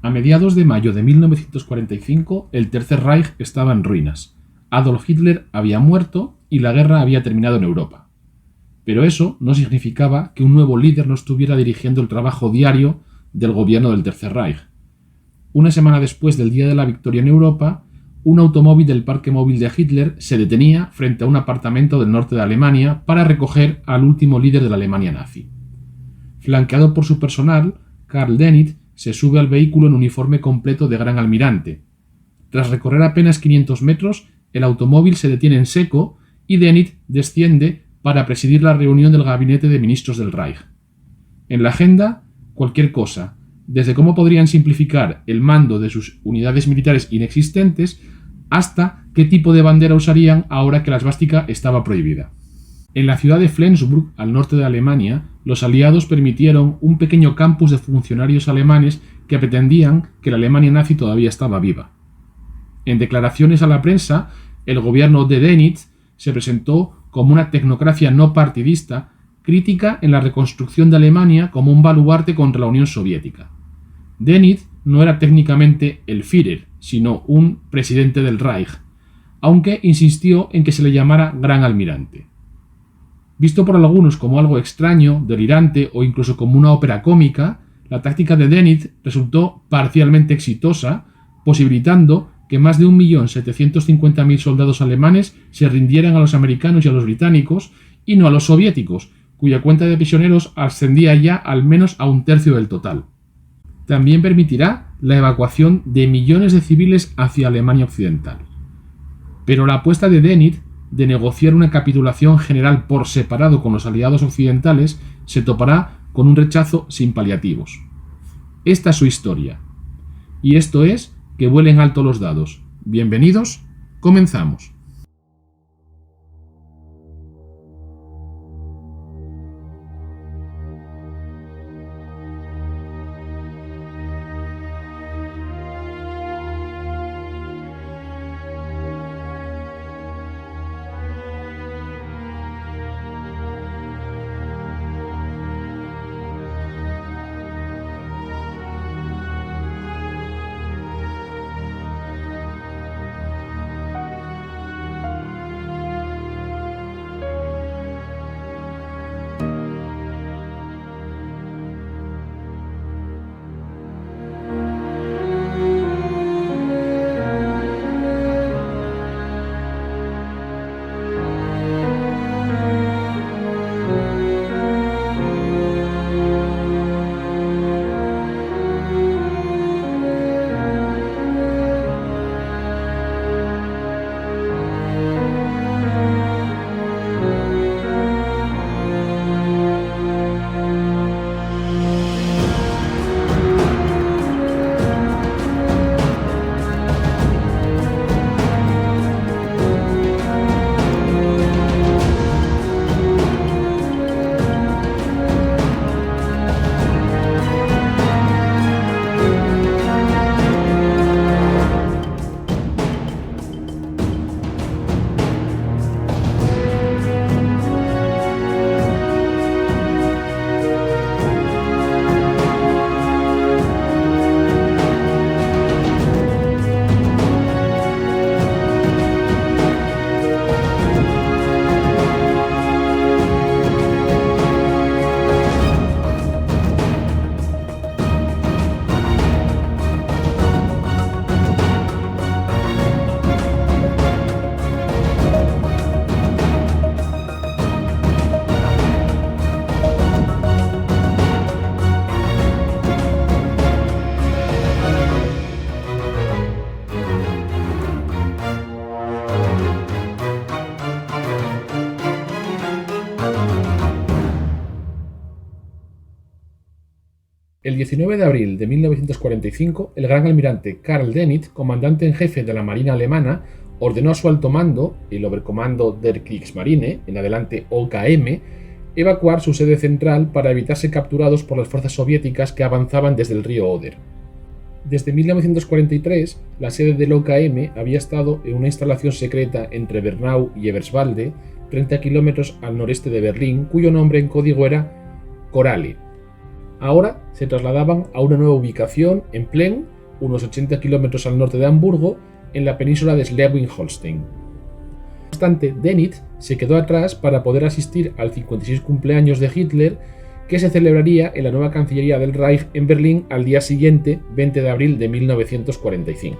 A mediados de mayo de 1945, el Tercer Reich estaba en ruinas. Adolf Hitler había muerto y la guerra había terminado en Europa. Pero eso no significaba que un nuevo líder no estuviera dirigiendo el trabajo diario del gobierno del Tercer Reich. Una semana después del día de la victoria en Europa, un automóvil del parque móvil de Hitler se detenía frente a un apartamento del norte de Alemania para recoger al último líder de la Alemania nazi. Flanqueado por su personal, Karl Dönitz se sube al vehículo en uniforme completo de gran almirante. Tras recorrer apenas 500 metros, el automóvil se detiene en seco y Dönitz desciende para presidir la reunión del gabinete de ministros del Reich. En la agenda, cualquier cosa, desde cómo podrían simplificar el mando de sus unidades militares inexistentes hasta qué tipo de bandera usarían ahora que la esvástica estaba prohibida. En la ciudad de Flensburg, al norte de Alemania, los aliados permitieron un pequeño campus de funcionarios alemanes que pretendían que la Alemania nazi todavía estaba viva. En declaraciones a la prensa, el gobierno de Dönitz se presentó como una tecnocracia no partidista, crítica en la reconstrucción de Alemania como un baluarte contra la Unión Soviética. Dönitz no era técnicamente el Führer, sino un presidente del Reich, aunque insistió en que se le llamara Gran Almirante. Visto por algunos como algo extraño, delirante o incluso como una ópera cómica, la táctica de Dönitz resultó parcialmente exitosa, posibilitando que más de 1.750.000 soldados alemanes se rindieran a los americanos y a los británicos, y no a los soviéticos, cuya cuenta de prisioneros ascendía ya al menos a un tercio del total. También permitirá la evacuación de millones de civiles hacia Alemania Occidental. Pero la apuesta de Dönitz de negociar una capitulación general por separado con los aliados occidentales se topará con un rechazo sin paliativos. Esta es su historia. Y esto es que vuelen alto los dados. Bienvenidos, comenzamos. El 19 de abril de 1945, el gran almirante Karl Dönitz, comandante en jefe de la Marina alemana, ordenó a su alto mando, el Oberkommando der Kriegsmarine, en adelante OKM, evacuar su sede central para evitar ser capturados por las fuerzas soviéticas que avanzaban desde el río Oder. Desde 1943, la sede del OKM había estado en una instalación secreta entre Bernau y Eberswalde, 30 kilómetros al noreste de Berlín, cuyo nombre en código era Coralie. Ahora se trasladaban a una nueva ubicación en Plön, unos 80 kilómetros al norte de Hamburgo, en la península de Schleswig-Holstein. No obstante, Dönitz se quedó atrás para poder asistir al 56 cumpleaños de Hitler, que se celebraría en la nueva Cancillería del Reich en Berlín al día siguiente, 20 de abril de 1945.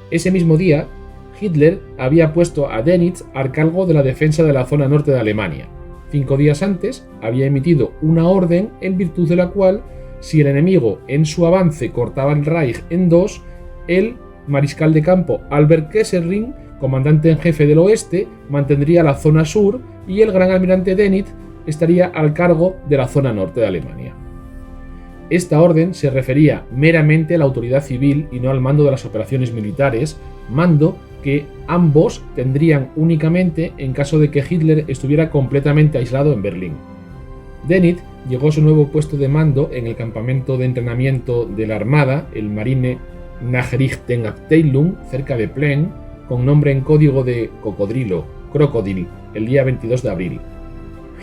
Ese mismo día, Hitler había puesto a Dönitz al cargo de la defensa de la zona norte de Alemania. 5 días antes había emitido una orden en virtud de la cual, si el enemigo en su avance cortaba el Reich en dos, el mariscal de campo Albert Kesselring, comandante en jefe del oeste, mantendría la zona sur y el gran almirante Dönitz estaría al cargo de la zona norte de Alemania. Esta orden se refería meramente a la autoridad civil y no al mando de las operaciones militares, mando que ambos tendrían únicamente en caso de que Hitler estuviera completamente aislado en Berlín. Dönitz llegó a su nuevo puesto de mando en el campamento de entrenamiento de la Armada, el Marine Nachrichtenabteilung, cerca de Plön, con nombre en código de cocodrilo, Crocodile, el día 22 de abril.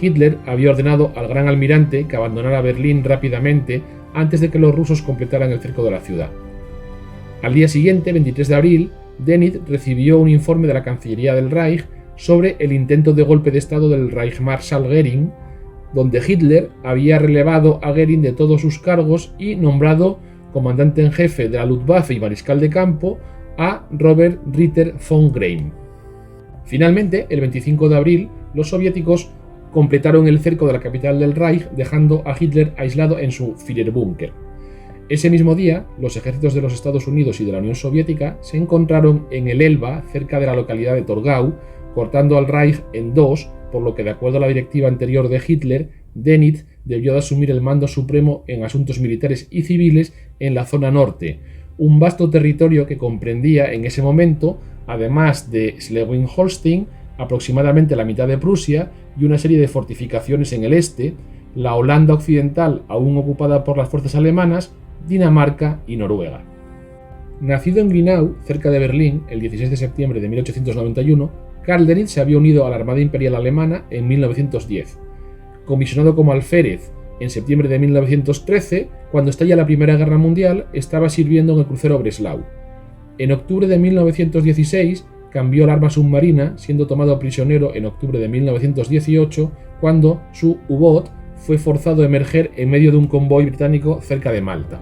Hitler había ordenado al gran almirante que abandonara Berlín rápidamente antes de que los rusos completaran el cerco de la ciudad. Al día siguiente, 23 de abril, Dönitz recibió un informe de la Cancillería del Reich sobre el intento de golpe de estado del Reichsmarschall Göring, donde Hitler había relevado a Göring de todos sus cargos y nombrado comandante en jefe de la Luftwaffe y mariscal de campo a Robert Ritter von Greim. Finalmente, el 25 de abril, los soviéticos completaron el cerco de la capital del Reich, dejando a Hitler aislado en su Führerbunker. Ese mismo día, los ejércitos de los Estados Unidos y de la Unión Soviética se encontraron en el Elba, cerca de la localidad de Torgau, cortando al Reich en dos, por lo que, de acuerdo a la directiva anterior de Hitler, Dönitz debió de asumir el mando supremo en asuntos militares y civiles en la zona norte, un vasto territorio que comprendía en ese momento, además de Schleswig-Holstein, aproximadamente la mitad de Prusia y una serie de fortificaciones en el este, la Holanda occidental aún ocupada por las fuerzas alemanas, Dinamarca y Noruega. Nacido en Grinau, cerca de Berlín, el 16 de septiembre de 1891, Karl Dönitz se había unido a la Armada Imperial Alemana en 1910. Comisionado como alférez en septiembre de 1913, cuando estalla la Primera Guerra Mundial, estaba sirviendo en el crucero Breslau. En octubre de 1916, cambió el arma submarina, siendo tomado prisionero en octubre de 1918, cuando su U-Boot fue forzado a emerger en medio de un convoy británico cerca de Malta.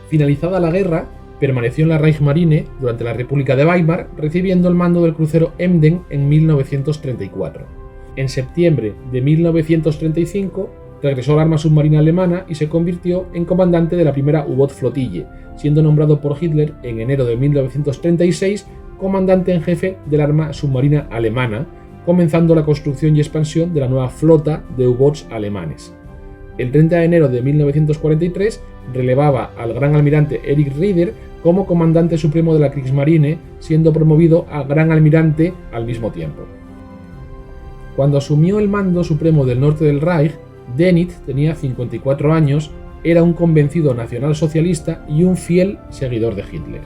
Finalizada la guerra, permaneció en la Reichsmarine durante la República de Weimar, recibiendo el mando del crucero Emden en 1934. En septiembre de 1935, regresó al arma submarina alemana y se convirtió en comandante de la primera U-Boot Flotille, siendo nombrado por Hitler en enero de 1936 comandante en jefe del arma submarina alemana, comenzando la construcción y expansión de la nueva flota de U-Boats alemanes. El 30 de enero de 1943 relevaba al gran almirante Erich Rieder como comandante supremo de la Kriegsmarine, siendo promovido a gran almirante al mismo tiempo. Cuando asumió el mando supremo del norte del Reich, Dönitz tenía 54 años, era un convencido nacionalsocialista y un fiel seguidor de Hitler.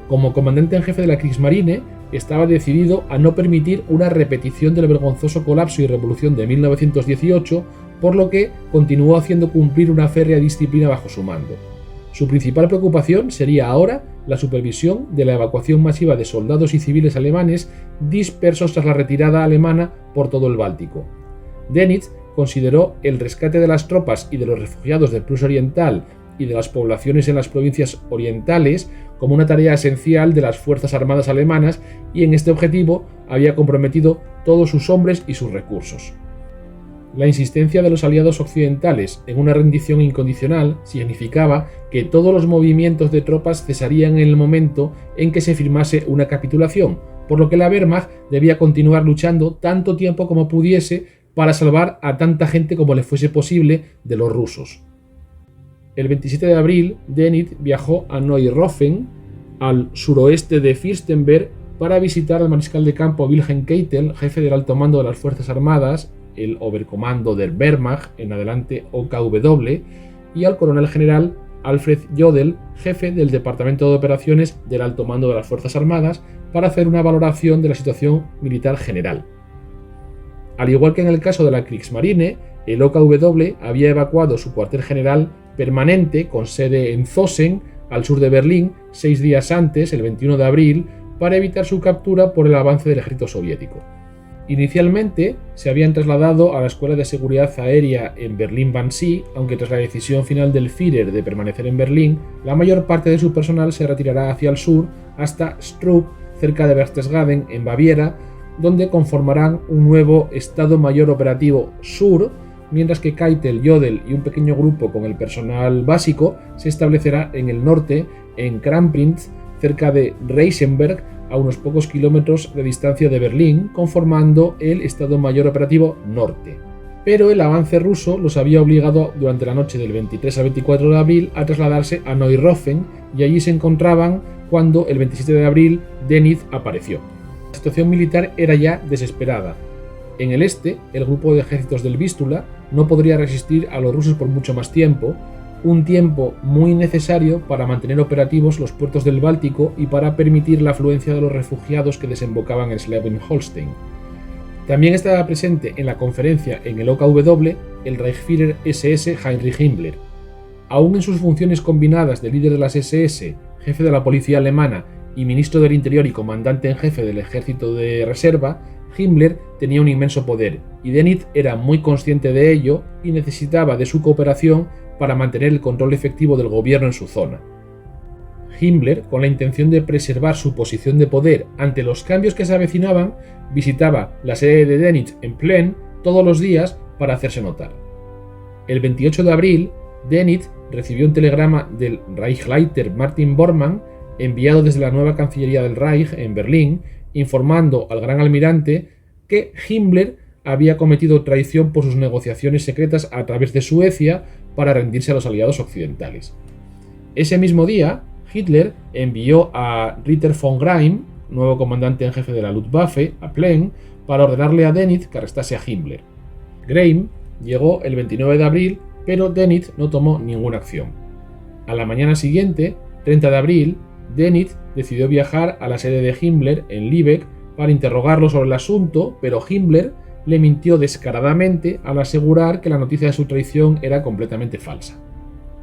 Como comandante en jefe de la Kriegsmarine, estaba decidido a no permitir una repetición del vergonzoso colapso y revolución de 1918, por lo que continuó haciendo cumplir una férrea disciplina bajo su mando. Su principal preocupación sería ahora la supervisión de la evacuación masiva de soldados y civiles alemanes dispersos tras la retirada alemana por todo el Báltico. Dönitz consideró el rescate de las tropas y de los refugiados de Prusia Oriental y de las poblaciones en las provincias orientales como una tarea esencial de las Fuerzas Armadas alemanas y en este objetivo había comprometido todos sus hombres y sus recursos. La insistencia de los aliados occidentales en una rendición incondicional significaba que todos los movimientos de tropas cesarían en el momento en que se firmase una capitulación, por lo que la Wehrmacht debía continuar luchando tanto tiempo como pudiese para salvar a tanta gente como le fuese posible de los rusos. El 27 de abril, Dönitz viajó a Neuhofen, al suroeste de Fürstenberg, para visitar al mariscal de campo Wilhelm Keitel, jefe del alto mando de las Fuerzas Armadas, el Oberkommando der Wehrmacht, en adelante OKW, y al coronel general Alfred Jodl, jefe del Departamento de Operaciones del alto mando de las Fuerzas Armadas, para hacer una valoración de la situación militar general. Al igual que en el caso de la Kriegsmarine, el OKW había evacuado su cuartel general permanente con sede en Zosen, al sur de Berlín, 6 días antes, el 21 de abril, para evitar su captura por el avance del ejército soviético. Inicialmente se habían trasladado a la Escuela de Seguridad Aérea en Berlín-Wannsee, aunque tras la decisión final del Führer de permanecer en Berlín, la mayor parte de su personal se retirará hacia el sur hasta Strupp, cerca de Berchtesgaden, en Baviera, donde conformarán un nuevo Estado Mayor Operativo Sur, mientras que Keitel, Jodl y un pequeño grupo con el personal básico se establecerá en el norte, en Kramprinz, cerca de Reisenberg, a unos pocos kilómetros de distancia de Berlín, conformando el Estado Mayor Operativo Norte. Pero el avance ruso los había obligado durante la noche del 23 al 24 de abril a trasladarse a Neurofen, y allí se encontraban cuando el 27 de abril Dönitz apareció. La situación militar era ya desesperada. En el este, el grupo de ejércitos del Vístula no podría resistir a los rusos por mucho más tiempo, un tiempo muy necesario para mantener operativos los puertos del Báltico y para permitir la afluencia de los refugiados que desembocaban en Schleswig-Holstein. También estaba presente en la conferencia en el OKW el Reichsführer SS Heinrich Himmler. Aún en sus funciones combinadas de líder de las SS, jefe de la policía alemana y ministro del Interior y comandante en jefe del ejército de reserva, Himmler tenía un inmenso poder, y Dönitz era muy consciente de ello y necesitaba de su cooperación para mantener el control efectivo del gobierno en su zona. Himmler, con la intención de preservar su posición de poder ante los cambios que se avecinaban, visitaba la sede de Dönitz en Plön todos los días para hacerse notar. El 28 de abril, Dönitz recibió un telegrama del Reichsleiter Martin Bormann, enviado desde la nueva Cancillería del Reich en Berlín, informando al gran almirante que Himmler había cometido traición por sus negociaciones secretas a través de Suecia para rendirse a los aliados occidentales. Ese mismo día, Hitler envió a Ritter von Greim, nuevo comandante en jefe de la Luftwaffe, a Plön, para ordenarle a Dönitz que arrestase a Himmler. Greim llegó el 29 de abril, pero Dönitz no tomó ninguna acción. A la mañana siguiente, 30 de abril, Dönitz decidió viajar a la sede de Himmler en Lübeck para interrogarlo sobre el asunto, pero Himmler le mintió descaradamente al asegurar que la noticia de su traición era completamente falsa.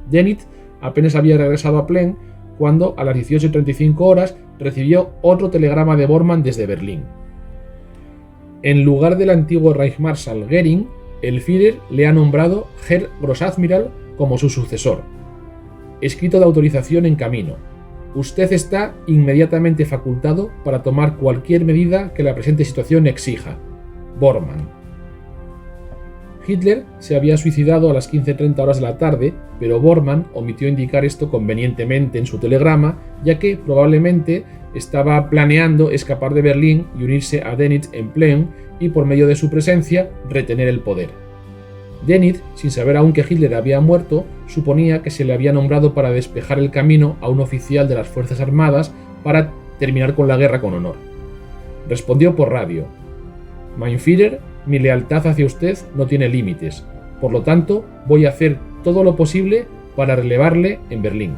Dönitz apenas había regresado a Plön cuando, a las 18:35 horas, recibió otro telegrama de Bormann desde Berlín. En lugar del antiguo Reichsmarschall Göring, el Führer le ha nombrado Herr Großadmiral como su sucesor. Escrito de autorización en camino. Usted está inmediatamente facultado para tomar cualquier medida que la presente situación exija. Bormann. Hitler se había suicidado a las 15:30 horas de la tarde, pero Bormann omitió indicar esto convenientemente en su telegrama, ya que probablemente estaba planeando escapar de Berlín y unirse a Dönitz en Plön y, por medio de su presencia, retener el poder. Dönitz, sin saber aún que Hitler había muerto, suponía que se le había nombrado para despejar el camino a un oficial de las Fuerzas Armadas para terminar con la guerra con honor. Respondió por radio: Mein Führer, mi lealtad hacia usted no tiene límites, por lo tanto voy a hacer todo lo posible para relevarle en Berlín.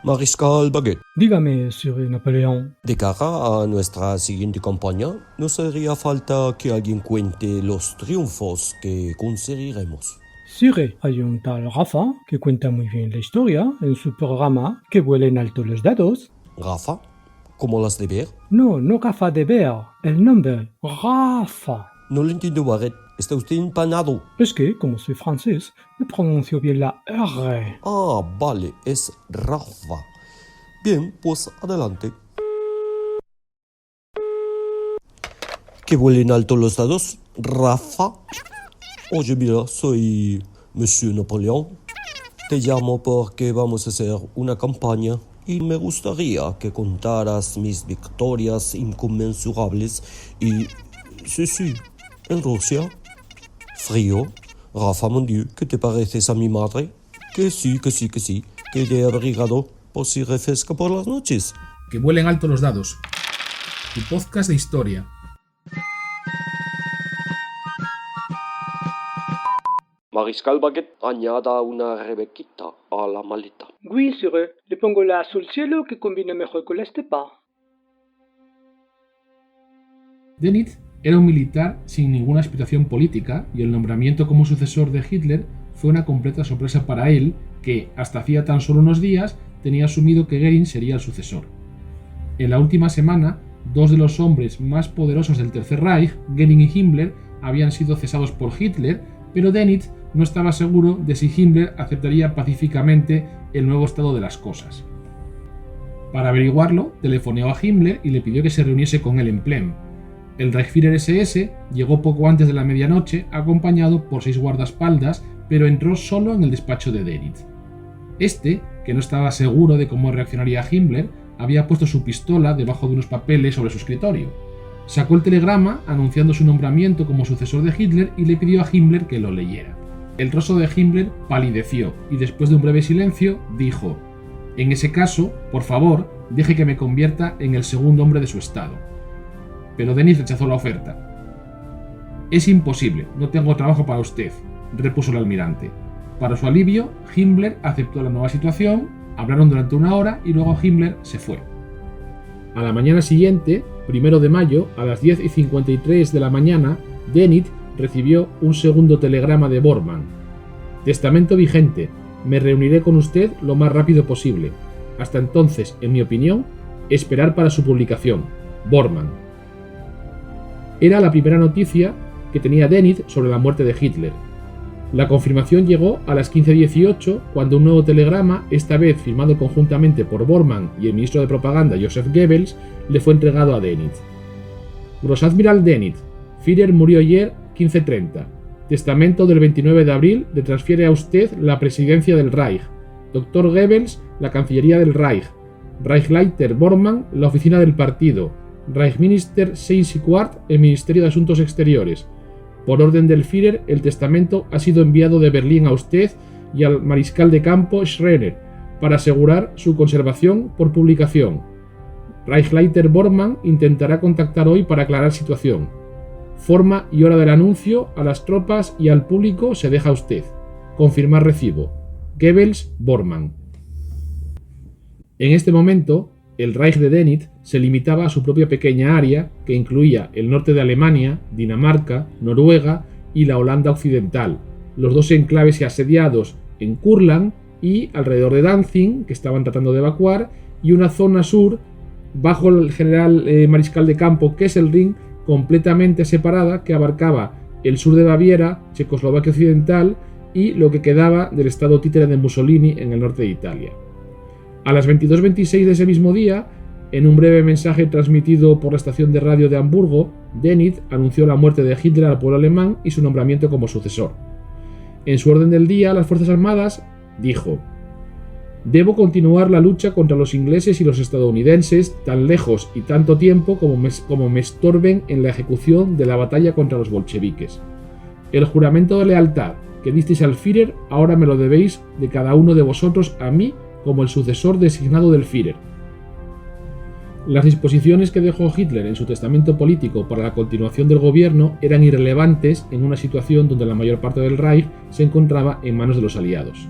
Mariscal Baguette. Dígame, Sir Napoleón. De cara a nuestra siguiente campaña, nos haría falta que alguien cuente los triunfos que conseguiremos. Sire, hay un tal Rafa que cuenta muy bien la historia en su programa Que vuelen alto los dados. Rafa, ¿cómo las de ver? No, no Rafa de ver, el nombre, Rafa. No lo entiendo, Barret. Está usted empanado. Es que, como soy francés, no pronuncio bien la R. Ah, vale, es Rafa. Bien, pues adelante. Que vuelen alto los dados, Rafa. Oye, mira, soy Monsieur Napoleón. Te llamo porque vamos a hacer una campaña y me gustaría que contaras mis victorias inconmensurables y... Sí, en Rusia. Frío. Rafa, mon Dieu, ¿qué te pareces a mi madre? Que sí, que te he abrigado por si refresca por las noches. Que vuelen alto los dados. Tu podcast de historia. Mariscal Baguette, añada una rebequita a la maleta. Oui, sire, le pongo la azul cielo que combina mejor con la estepa. Dönitz era un militar sin ninguna aspiración política y el nombramiento como sucesor de Hitler fue una completa sorpresa para él, que, hasta hacía tan solo unos días, tenía asumido que Göring sería el sucesor. En la última semana, dos de los hombres más poderosos del Tercer Reich, Göring y Himmler, habían sido cesados por Hitler, pero Dönitz no estaba seguro de si Himmler aceptaría pacíficamente el nuevo estado de las cosas. Para averiguarlo, telefoneó a Himmler y le pidió que se reuniese con él en Plem. El Reichsführer SS llegó poco antes de la medianoche, acompañado por 6 guardaespaldas, pero entró solo en el despacho de Dönitz. Este, que no estaba seguro de cómo reaccionaría Himmler, había puesto su pistola debajo de unos papeles sobre su escritorio. Sacó el telegrama anunciando su nombramiento como sucesor de Hitler y le pidió a Himmler que lo leyera. El rostro de Himmler palideció y después de un breve silencio dijo: «En ese caso, por favor, deje que me convierta en el segundo hombre de su estado». Pero Dönitz rechazó la oferta. «Es imposible, no tengo trabajo para usted», repuso el almirante. Para su alivio, Himmler aceptó la nueva situación, hablaron durante una hora y luego Himmler se fue. A la mañana siguiente, 1 de mayo, a las 10:53 de la mañana, Dönitz recibió un segundo telegrama de Bormann. «Testamento vigente. Me reuniré con usted lo más rápido posible. Hasta entonces, en mi opinión, esperar para su publicación. Bormann». Era la primera noticia que tenía Dönitz sobre la muerte de Hitler. La confirmación llegó a las 15:18 cuando un nuevo telegrama, esta vez firmado conjuntamente por Bormann y el ministro de Propaganda Joseph Goebbels, le fue entregado a Dönitz. Großadmiral Dönitz, Führer murió ayer 15:30. Testamento del 29 de abril le transfiere a usted la presidencia del Reich. Dr. Goebbels, la Cancillería del Reich. Reichsleiter Bormann, la oficina del partido. Reichsminister Seyss-Inquart, el Ministerio de Asuntos Exteriores. Por orden del Führer, el testamento ha sido enviado de Berlín a usted y al mariscal de campo Schreiner para asegurar su conservación por publicación. Reichsleiter Bormann intentará contactar hoy para aclarar situación. Forma y hora del anuncio a las tropas y al público se deja a usted. Confirmar recibo. Goebbels, Bormann. En este momento, el Reich de Dönitz se limitaba a su propia pequeña área, que incluía el norte de Alemania, Dinamarca, Noruega y la Holanda occidental, los dos enclaves asediados en Kurland y alrededor de Danzig, que estaban tratando de evacuar, y una zona sur, bajo el general mariscal de campo Kesselring, completamente separada, que abarcaba el sur de Baviera, Checoslovaquia occidental y lo que quedaba del estado títere de Mussolini en el norte de Italia. A las 22:26 de ese mismo día, en un breve mensaje transmitido por la estación de radio de Hamburgo, Dönitz anunció la muerte de Hitler al pueblo alemán y su nombramiento como sucesor. En su orden del día, las Fuerzas Armadas dijo: «Debo continuar la lucha contra los ingleses y los estadounidenses tan lejos y tanto tiempo como me estorben en la ejecución de la batalla contra los bolcheviques. El juramento de lealtad que disteis al Führer ahora me lo debéis de cada uno de vosotros a mí como el sucesor designado del Führer». Las disposiciones que dejó Hitler en su testamento político para la continuación del gobierno eran irrelevantes en una situación donde la mayor parte del Reich se encontraba en manos de los aliados.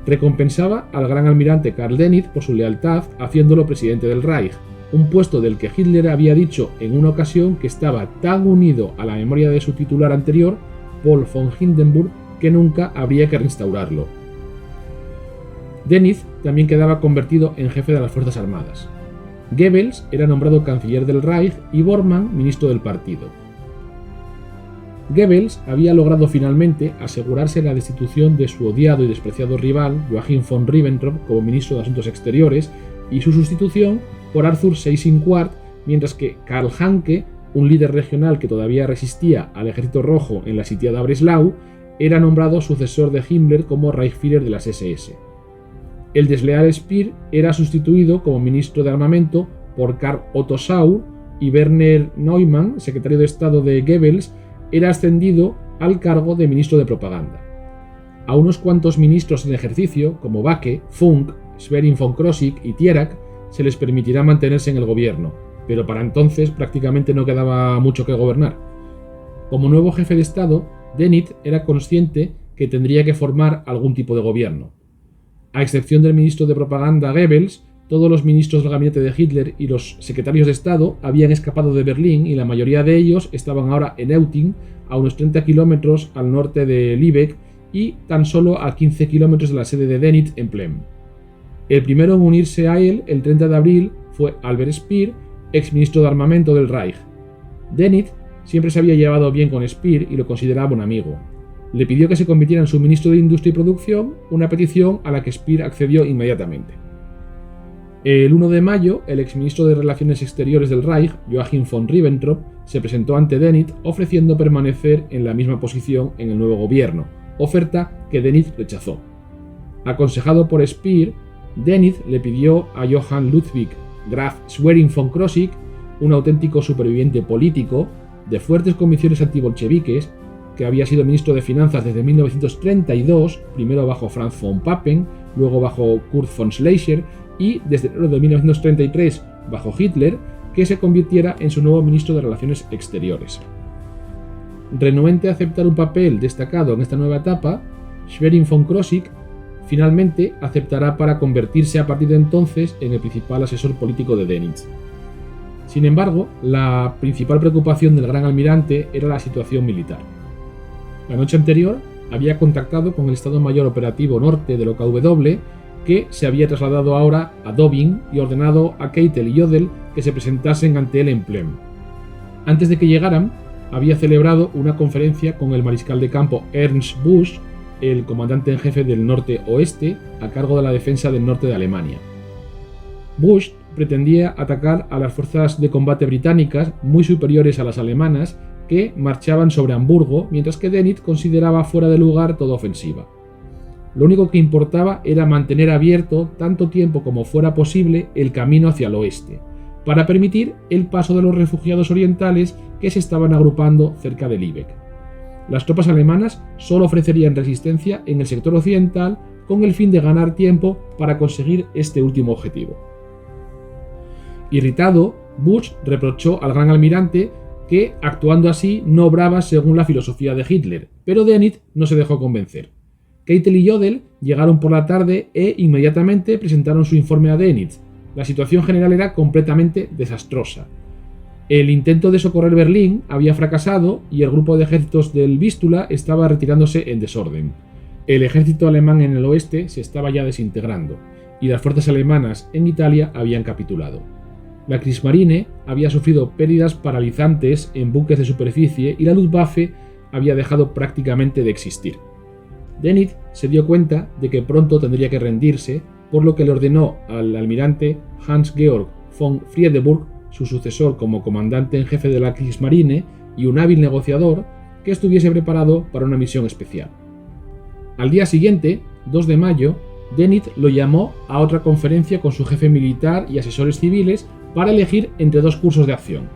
Recompensaba al gran almirante Karl Dönitz por su lealtad haciéndolo presidente del Reich, un puesto del que Hitler había dicho en una ocasión que estaba tan unido a la memoria de su titular anterior, Paul von Hindenburg, que nunca habría que reinstaurarlo. Dönitz también quedaba convertido en jefe de las Fuerzas Armadas. Goebbels era nombrado canciller del Reich y Bormann ministro del partido. Goebbels había logrado finalmente asegurarse la destitución de su odiado y despreciado rival Joachim von Ribbentrop como ministro de Asuntos Exteriores y su sustitución por Arthur Seyss-Inquart, mientras que Karl Hanke un líder regional que todavía resistía al Ejército Rojo en la sitiada Breslau, era nombrado sucesor de Himmler como Reichsführer de las SS. El desleal Speer era sustituido como ministro de armamento por Karl Otto Saur, y Werner Neumann, secretario de Estado de Goebbels, era ascendido al cargo de ministro de propaganda. A unos cuantos ministros en ejercicio, como Backe, Funk, Schwerin von Krosigk y Thierack, se les permitirá mantenerse en el gobierno, pero para entonces prácticamente no quedaba mucho que gobernar. Como nuevo jefe de Estado, Dönitz era consciente que tendría que formar algún tipo de gobierno. A excepción del ministro de propaganda Goebbels, todos los ministros del gabinete de Hitler y los secretarios de Estado habían escapado de Berlín y la mayoría de ellos estaban ahora en Eutin, a unos 30 kilómetros al norte de Lübeck y tan solo a 15 kilómetros de la sede de Dönitz en Plem. El primero en unirse a él el 30 de abril fue Albert Speer, exministro de armamento del Reich. Dönitz siempre se había llevado bien con Speer y lo consideraba un amigo. Le pidió que se convirtiera en su ministro de Industria y Producción, una petición a la que Speer accedió inmediatamente. El 1 de mayo, el exministro de Relaciones Exteriores del Reich, Joachim von Ribbentrop, se presentó ante Dönitz ofreciendo permanecer en la misma posición en el nuevo gobierno, oferta que Dönitz rechazó. Aconsejado por Speer, Dönitz le pidió a Johann Ludwig Graf Schwerin von Krosigk, un auténtico superviviente político, de fuertes convicciones antibolcheviques, que había sido ministro de Finanzas desde 1932, primero bajo Franz von Papen, luego bajo Kurt von Schleicher, y desde enero de 1933 bajo Hitler, que se convirtiera en su nuevo ministro de Relaciones Exteriores. Renuente a aceptar un papel destacado en esta nueva etapa, Schwerin von Krosigk finalmente aceptará para convertirse a partir de entonces en el principal asesor político de Dönitz. Sin embargo, la principal preocupación del gran almirante era la situación militar. La noche anterior había contactado con el Estado Mayor Operativo Norte del OKW, que se había trasladado ahora a Dobin y ordenado a Keitel y Jodl que se presentasen ante él en Plem. Antes de que llegaran, había celebrado una conferencia con el mariscal de campo Ernst Busch, el comandante en jefe del norte-oeste, a cargo de la defensa del norte de Alemania. Busch pretendía atacar a las fuerzas de combate británicas muy superiores a las alemanas que marchaban sobre Hamburgo, mientras que Dönitz consideraba fuera de lugar toda ofensiva. Lo único que importaba era mantener abierto tanto tiempo como fuera posible el camino hacia el oeste, para permitir el paso de los refugiados orientales que se estaban agrupando cerca de Lübeck. Las tropas alemanas solo ofrecerían resistencia en el sector occidental con el fin de ganar tiempo para conseguir este último objetivo. Irritado, Busch reprochó al gran almirante que, actuando así, no obraba según la filosofía de Hitler, pero Dönitz no se dejó convencer. Keitel y Jodl llegaron por la tarde e inmediatamente presentaron su informe a Dönitz. La situación general era completamente desastrosa. El intento de socorrer Berlín había fracasado y el grupo de ejércitos del Vístula estaba retirándose en desorden. El ejército alemán en el oeste se estaba ya desintegrando y las fuerzas alemanas en Italia habían capitulado. La Kriegsmarine había sufrido pérdidas paralizantes en buques de superficie y la Luftwaffe había dejado prácticamente de existir. Dönitz se dio cuenta de que pronto tendría que rendirse, por lo que le ordenó al almirante Hans-Georg von Friedeburg, su sucesor como comandante en jefe de la Kriegsmarine y un hábil negociador, que estuviese preparado para una misión especial. Al día siguiente, 2 de mayo, Dönitz lo llamó a otra conferencia con su jefe militar y asesores civiles para elegir entre dos cursos de acción: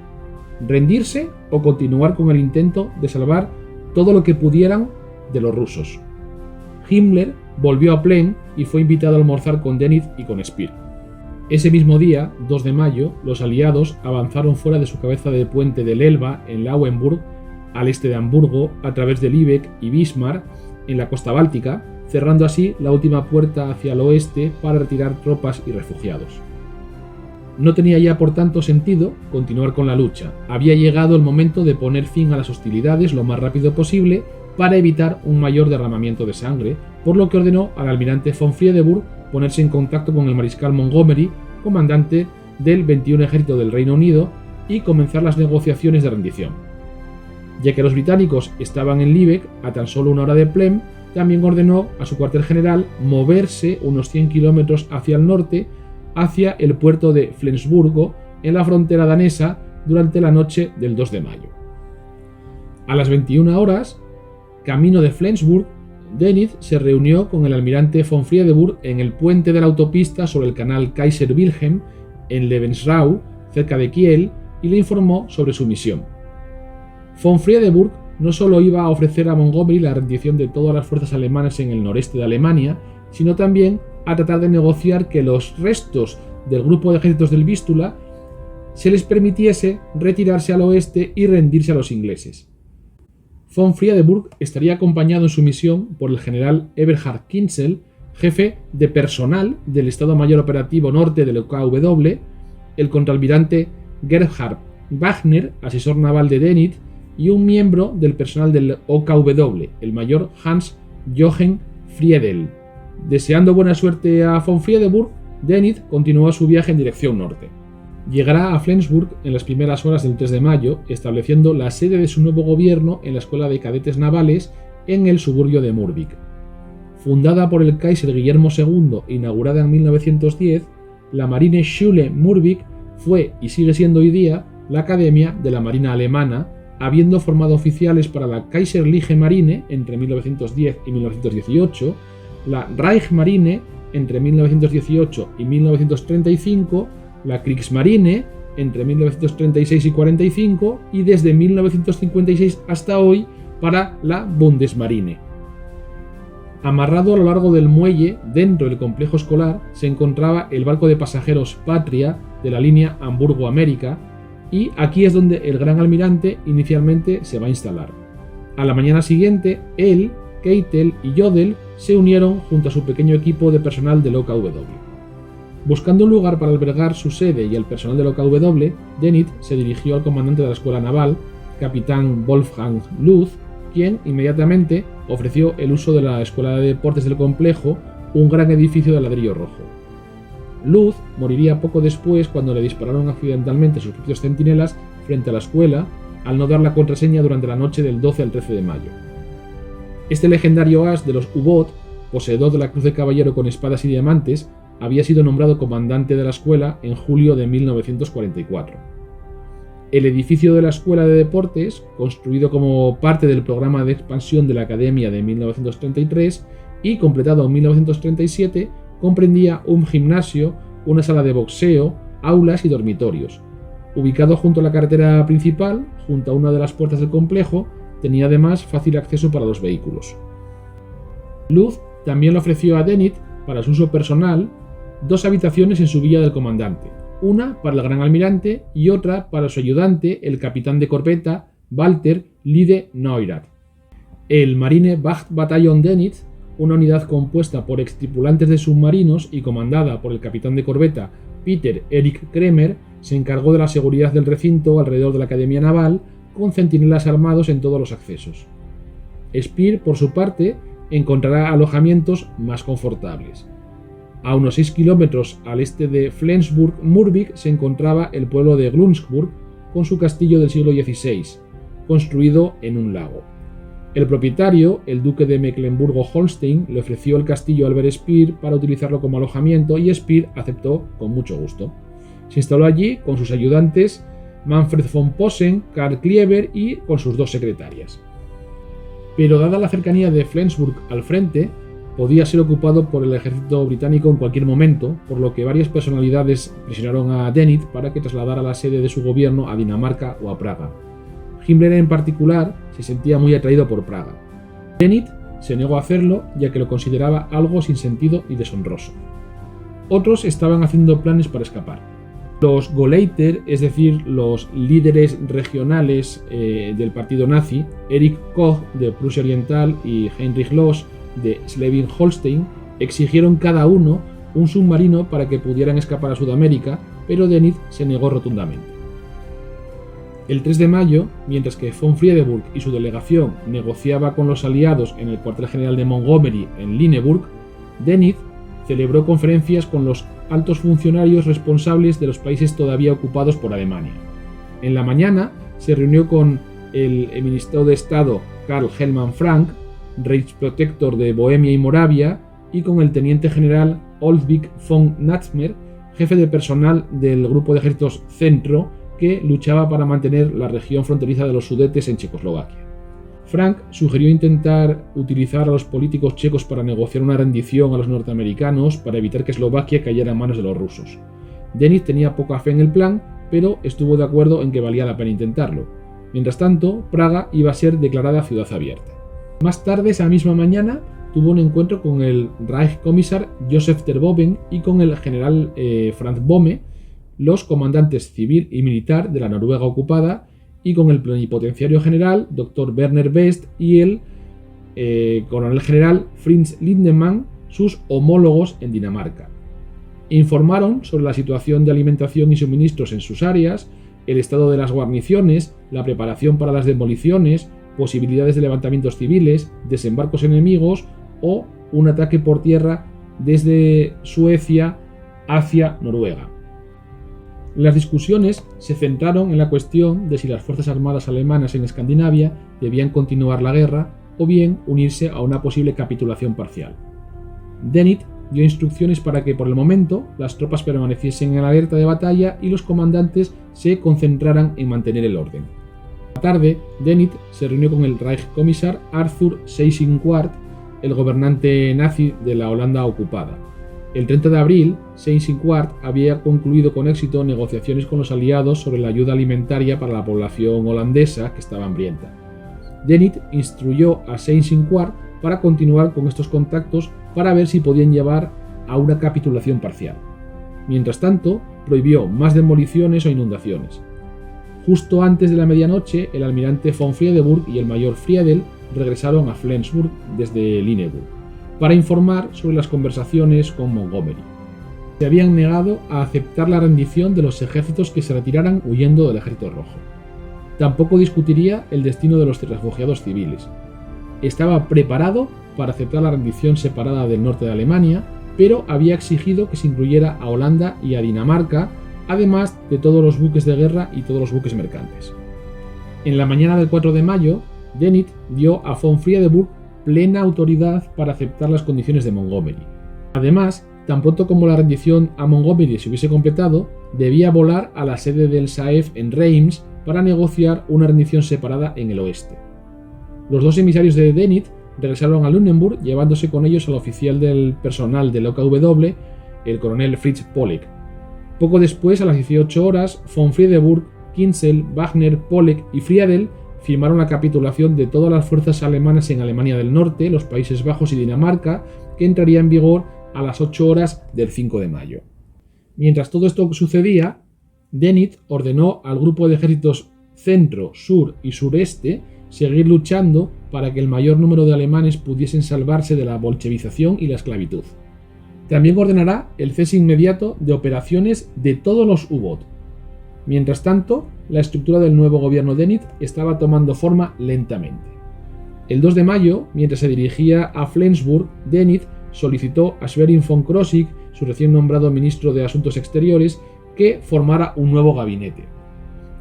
rendirse o continuar con el intento de salvar todo lo que pudieran de los rusos. Himmler volvió a Plem y fue invitado a almorzar con Dönitz y con Speer. Ese mismo día, 2 de mayo, los aliados avanzaron fuera de su cabeza de puente del Elba en Lauenburg, al este de Hamburgo, a través de Lübeck y Bismarck, en la costa báltica, cerrando así la última puerta hacia el oeste para retirar tropas y refugiados. No tenía ya por tanto sentido continuar con la lucha. Había llegado el momento de poner fin a las hostilidades lo más rápido posible para evitar un mayor derramamiento de sangre, por lo que ordenó al almirante von Friedeburg ponerse en contacto con el mariscal Montgomery, comandante del 21 Ejército del Reino Unido, y comenzar las negociaciones de rendición. Ya que los británicos estaban en Lübeck, a tan solo 1 hora de Plem, también ordenó a su cuartel general moverse unos 100 kilómetros hacia el norte, hacia el puerto de Flensburgo, en la frontera danesa, durante la noche del 2 de mayo. A las 21 horas, camino de Flensburg, Dönitz se reunió con el almirante von Friedeburg en el puente de la autopista sobre el canal Kaiser Wilhelm en Lebensrau, cerca de Kiel, y le informó sobre su misión. Von Friedeburg no solo iba a ofrecer a Montgomery la rendición de todas las fuerzas alemanas en el noreste de Alemania, sino también a tratar de negociar que los restos del grupo de ejércitos del Vístula se les permitiese retirarse al oeste y rendirse a los ingleses. Von Friedeburg estaría acompañado en su misión por el general Eberhard Kinzel, jefe de personal del Estado Mayor Operativo Norte del OKW, el contraalmirante Gerhard Wagner, asesor naval de Dönitz, y un miembro del personal del OKW, el mayor Hans-Jochen Friedel. Deseando buena suerte a von Friedeburg, Dönitz continuó su viaje en dirección norte. Llegará a Flensburg en las primeras horas del 3 de mayo, estableciendo la sede de su nuevo gobierno en la Escuela de Cadetes Navales en el suburbio de Murvik. Fundada por el Kaiser Guillermo II e inaugurada en 1910, la Marineschule Murvik fue y sigue siendo hoy día la academia de la Marina alemana, habiendo formado oficiales para la Kaiserliche Marine entre 1910 y 1918, la Reichsmarine entre 1918 y 1935, la Kriegsmarine entre 1936 y 45 y desde 1956 hasta hoy para la Bundesmarine. Amarrado a lo largo del muelle, dentro del complejo escolar, se encontraba el barco de pasajeros Patria de la línea Hamburgo-América, y aquí es donde el gran almirante inicialmente se va a instalar. A la mañana siguiente, él, Keitel y Jodl se unieron junto a su pequeño equipo de personal del OKW. Buscando un lugar para albergar su sede y el personal del OKW, Dönitz se dirigió al comandante de la escuela naval, capitán Wolfgang Luz, quien inmediatamente ofreció el uso de la escuela de deportes del complejo, un gran edificio de ladrillo rojo. Luz moriría poco después cuando le dispararon accidentalmente sus propios centinelas frente a la escuela al no dar la contraseña durante la noche del 12 al 13 de mayo. Este legendario as de los U-Boot, poseedor de la Cruz de Caballero con espadas y diamantes, había sido nombrado comandante de la escuela en julio de 1944. El edificio de la Escuela de Deportes, construido como parte del programa de expansión de la Academia de 1933 y completado en 1937, comprendía un gimnasio, una sala de boxeo, aulas y dormitorios. Ubicado junto a la carretera principal, junto a una de las puertas del complejo, tenía además fácil acceso para los vehículos. Luz también le ofreció a Dönitz, para su uso personal, 2 habitaciones en su villa del comandante, una para el gran almirante y otra para su ayudante, el capitán de corbeta Walter Lide Neurath. El Marine Wachtbataillon Dönitz, una unidad compuesta por extripulantes de submarinos y comandada por el capitán de corbeta Peter Erich Kremer, se encargó de la seguridad del recinto alrededor de la Academia Naval, con centinelas armados en todos los accesos. Speer, por su parte, encontrará alojamientos más confortables. A unos 6 kilómetros al este de Flensburg-Murvik se encontraba el pueblo de Glücksburg, con su castillo del siglo XVI, construido en un lago. El propietario, el duque de Mecklemburgo-Holstein, le ofreció el castillo a Albert Speer para utilizarlo como alojamiento y Speer aceptó con mucho gusto. Se instaló allí con sus ayudantes Manfred von Posen, Karl Klieber y con sus 2 secretarias. Pero dada la cercanía de Flensburg al frente, podía ser ocupado por el ejército británico en cualquier momento, por lo que varias personalidades presionaron a Dönitz para que trasladara la sede de su gobierno a Dinamarca o a Praga. Himmler en particular se sentía muy atraído por Praga. Dönitz se negó a hacerlo ya que lo consideraba algo sin sentido y deshonroso. Otros estaban haciendo planes para escapar. Los Gauleiter, es decir, los líderes regionales del partido nazi, Erich Koch de Prusia Oriental y Heinrich Loos de Schleswig-Holstein, exigieron cada uno un submarino para que pudieran escapar a Sudamérica, pero Dönitz se negó rotundamente. El 3 de mayo, mientras que von Friedeburg y su delegación negociaba con los aliados en el cuartel general de Montgomery en Lüneburg, Dönitz celebró conferencias con los altos funcionarios responsables de los países todavía ocupados por Alemania. En la mañana se reunió con el ministro de Estado Karl Hermann Frank, Reichsprotektor de Bohemia y Moravia, y con el teniente general Oldwig von Natzmer, jefe de personal del grupo de ejércitos Centro, que luchaba para mantener la región fronteriza de los Sudetes en Checoslovaquia. Frank sugirió intentar utilizar a los políticos checos para negociar una rendición a los norteamericanos para evitar que Eslovaquia cayera en manos de los rusos. Denit tenía poca fe en el plan, pero estuvo de acuerdo en que valía la pena intentarlo. Mientras tanto, Praga iba a ser declarada ciudad abierta. Más tarde, esa misma mañana, tuvo un encuentro con el Reichskommissar Josef Terboven y con el general Franz Böhme, los comandantes civil y militar de la Noruega ocupada, y con el plenipotenciario general Dr. Werner Best y el coronel general Fritz Lindemann, sus homólogos en Dinamarca. Informaron sobre la situación de alimentación y suministros en sus áreas, el estado de las guarniciones, la preparación para las demoliciones, posibilidades de levantamientos civiles, desembarcos enemigos o un ataque por tierra desde Suecia hacia Noruega. Las discusiones se centraron en la cuestión de si las fuerzas armadas alemanas en Escandinavia debían continuar la guerra o bien unirse a una posible capitulación parcial. Denit dio instrucciones para que por el momento las tropas permaneciesen en alerta de batalla y los comandantes se concentraran en mantener el orden. Por la tarde, Denit se reunió con el Reichskommissar Arthur Seyss-Inquart, el gobernante nazi de la Holanda ocupada. El 30 de abril, Seyss-Inquart había concluido con éxito negociaciones con los aliados sobre la ayuda alimentaria para la población holandesa que estaba hambrienta. Denit instruyó a Seyss-Inquart para continuar con estos contactos para ver si podían llevar a una capitulación parcial. Mientras tanto, prohibió más demoliciones o inundaciones. Justo antes de la medianoche, el almirante von Friedeburg y el mayor Friedel regresaron a Flensburg desde Lüneburg para informar sobre las conversaciones con Montgomery. Se habían negado a aceptar la rendición de los ejércitos que se retiraran huyendo del Ejército Rojo. Tampoco discutiría el destino de los refugiados civiles. Estaba preparado para aceptar la rendición separada del norte de Alemania, pero había exigido que se incluyera a Holanda y a Dinamarca, además de todos los buques de guerra y todos los buques mercantes. En la mañana del 4 de mayo, Denit dio a von Friedeburg plena autoridad para aceptar las condiciones de Montgomery. Además, tan pronto como la rendición a Montgomery se hubiese completado, debía volar a la sede del SAEF en Reims para negociar una rendición separada en el oeste. Los dos emisarios de Denit regresaron a Lunenburg llevándose con ellos al oficial del personal del OKW, el coronel Fritz Pollek. Poco después, a las 18 horas, von Friedeburg, Kinsel, Wagner, Pollek y Friedel firmaron la capitulación de todas las fuerzas alemanas en Alemania del Norte, los Países Bajos y Dinamarca, que entraría en vigor a las 8 horas del 5 de mayo. Mientras todo esto sucedía, Denit ordenó al grupo de ejércitos centro, sur y sureste seguir luchando para que el mayor número de alemanes pudiesen salvarse de la bolchevización y la esclavitud. También ordenará el cese inmediato de operaciones de todos los U-Boot. Mientras tanto, la estructura del nuevo gobierno Denit estaba tomando forma lentamente. El 2 de mayo, mientras se dirigía a Flensburg, Denit solicitó a Schwerin von Krosigk, su recién nombrado ministro de Asuntos Exteriores, que formara un nuevo gabinete.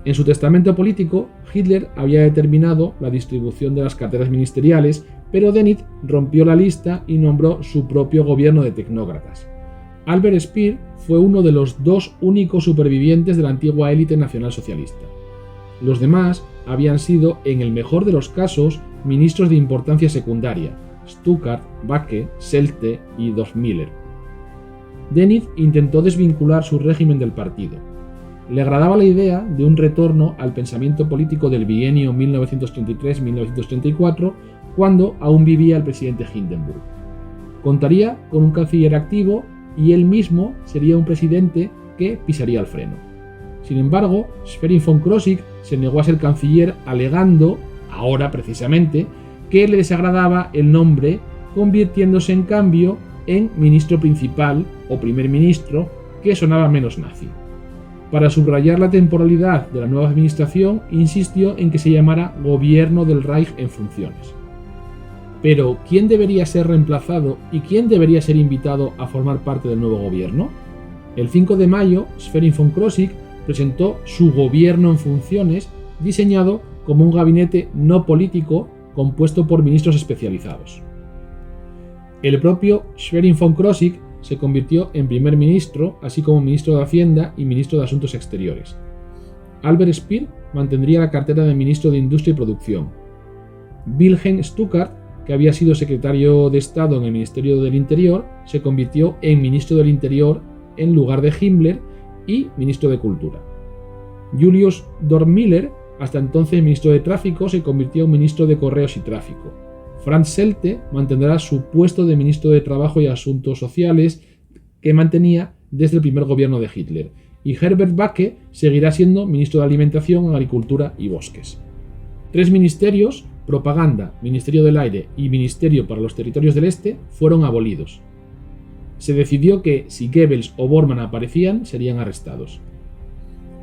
En su testamento político, Hitler había determinado la distribución de las carteras ministeriales, pero Denit rompió la lista y nombró su propio gobierno de tecnócratas. Albert Speer fue uno de los dos únicos supervivientes de la antigua élite nacionalsocialista. Los demás habían sido, en el mejor de los casos, ministros de importancia secundaria: Stuckart, Backe, Seldte y Doschmiller. Denit intentó desvincular su régimen del partido. Le agradaba la idea de un retorno al pensamiento político del bienio 1933-1934, cuando aún vivía el presidente Hindenburg. Contaría con un canciller activo y él mismo sería un presidente que pisaría el freno. Sin embargo, Schwerin von Krosigk se negó a ser canciller, alegando, ahora precisamente, que le desagradaba el nombre, convirtiéndose en cambio en ministro principal o primer ministro, que sonaba menos nazi. Para subrayar la temporalidad de la nueva administración, insistió en que se llamara Gobierno del Reich en funciones. Pero, ¿quién debería ser reemplazado y quién debería ser invitado a formar parte del nuevo gobierno? El 5 de mayo, Schwerin von Krosigk presentó su gobierno en funciones, diseñado como un gabinete no político compuesto por ministros especializados. El propio Schwerin von Krosigk se convirtió en primer ministro, así como ministro de Hacienda y ministro de Asuntos Exteriores. Albert Speer mantendría la cartera de ministro de Industria y Producción. Wilhelm Stuckart, que había sido secretario de Estado en el Ministerio del Interior, se convirtió en ministro del Interior en lugar de Himmler y ministro de Cultura. Julius Dormmiller, hasta entonces ministro de Tráfico, se convirtió en ministro de Correos y Tráfico. Franz Selte mantendrá su puesto de ministro de Trabajo y Asuntos Sociales que mantenía desde el primer gobierno de Hitler, y Herbert Backe seguirá siendo ministro de Alimentación, Agricultura y Bosques. 3 ministerios, Propaganda, Ministerio del Aire y Ministerio para los Territorios del Este, fueron abolidos. Se decidió que, si Goebbels o Bormann aparecían, serían arrestados.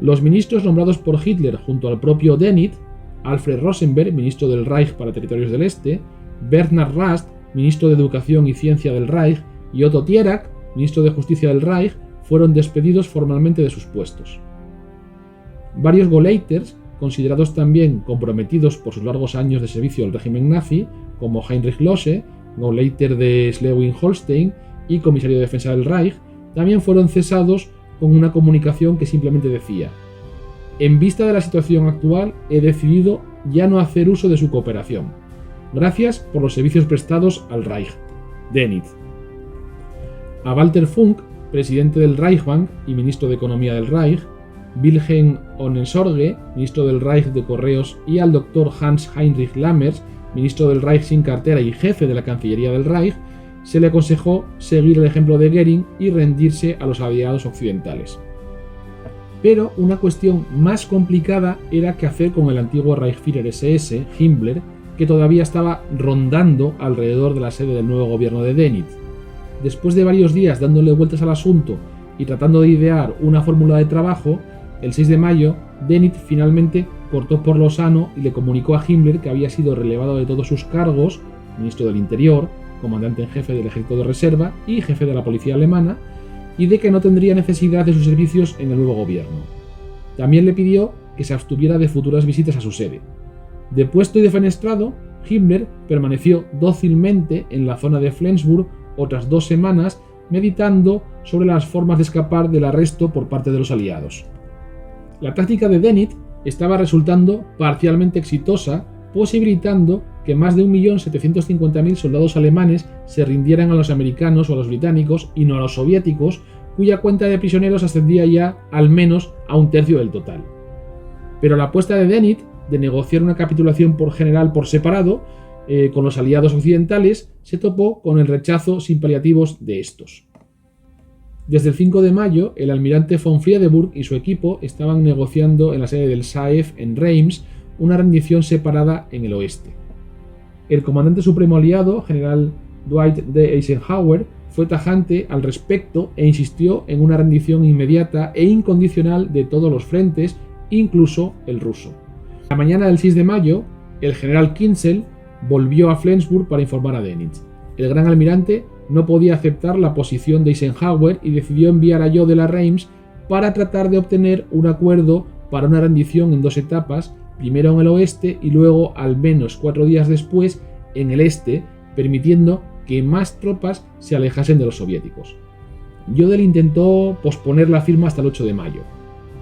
Los ministros nombrados por Hitler junto al propio Dönitz, Alfred Rosenberg, ministro del Reich para Territorios del Este, Bernhard Rast, ministro de Educación y Ciencia del Reich, y Otto Thierack, ministro de Justicia del Reich, fueron despedidos formalmente de sus puestos. Varios Gauleiters, considerados también comprometidos por sus largos años de servicio al régimen nazi, como Heinrich Lohse, Gauleiter de Schleswig-Holstein y comisario de defensa del Reich, también fueron cesados con una comunicación que simplemente decía: en vista de la situación actual, he decidido ya no hacer uso de su cooperación. Gracias por los servicios prestados al Reich. Dönitz. A Walter Funk, presidente del Reichsbank y ministro de Economía del Reich, Wilhelm Ohnesorge, ministro del Reich de Correos, y al Dr. Hans Heinrich Lammers, ministro del Reich sin cartera y jefe de la Cancillería del Reich, se le aconsejó seguir el ejemplo de Göring y rendirse a los aliados occidentales. Pero una cuestión más complicada era qué hacer con el antiguo Reichsführer SS, Himmler, que todavía estaba rondando alrededor de la sede del nuevo gobierno de Dönitz. Después de varios días dándole vueltas al asunto y tratando de idear una fórmula de trabajo, el 6 de mayo, Dönitz finalmente cortó por lo sano y le comunicó a Himmler que había sido relevado de todos sus cargos, ministro del Interior, comandante en jefe del Ejército de Reserva y jefe de la policía alemana, y de que no tendría necesidad de sus servicios en el nuevo gobierno. También le pidió que se abstuviera de futuras visitas a su sede. Depuesto y defenestrado, Himmler permaneció dócilmente en la zona de Flensburg otras 2 semanas, meditando sobre las formas de escapar del arresto por parte de los aliados. La táctica de Dönitz estaba resultando parcialmente exitosa, posibilitando que más de 1.750.000 soldados alemanes se rindieran a los americanos o a los británicos y no a los soviéticos, cuya cuenta de prisioneros ascendía ya al menos a 1/3 del total. Pero la apuesta de Dönitz de negociar una capitulación por general por separado con los aliados occidentales se topó con el rechazo sin paliativos de estos. Desde el 5 de mayo, el almirante von Friedeburg y su equipo estaban negociando en la sede del SAEF en Reims una rendición separada en el oeste. El comandante supremo aliado, general Dwight D. Eisenhower, fue tajante al respecto e insistió en una rendición inmediata e incondicional de todos los frentes, incluso el ruso. La mañana del 6 de mayo, el general Kinzel volvió a Flensburg para informar a Dönitz. El gran almirante no podía aceptar la posición de Eisenhower y decidió enviar a Jodl a Reims para tratar de obtener un acuerdo para una rendición en 2 etapas, primero en el oeste y luego, al menos 4 días después, en el este, permitiendo que más tropas se alejasen de los soviéticos. Jodl intentó posponer la firma hasta el 8 de mayo,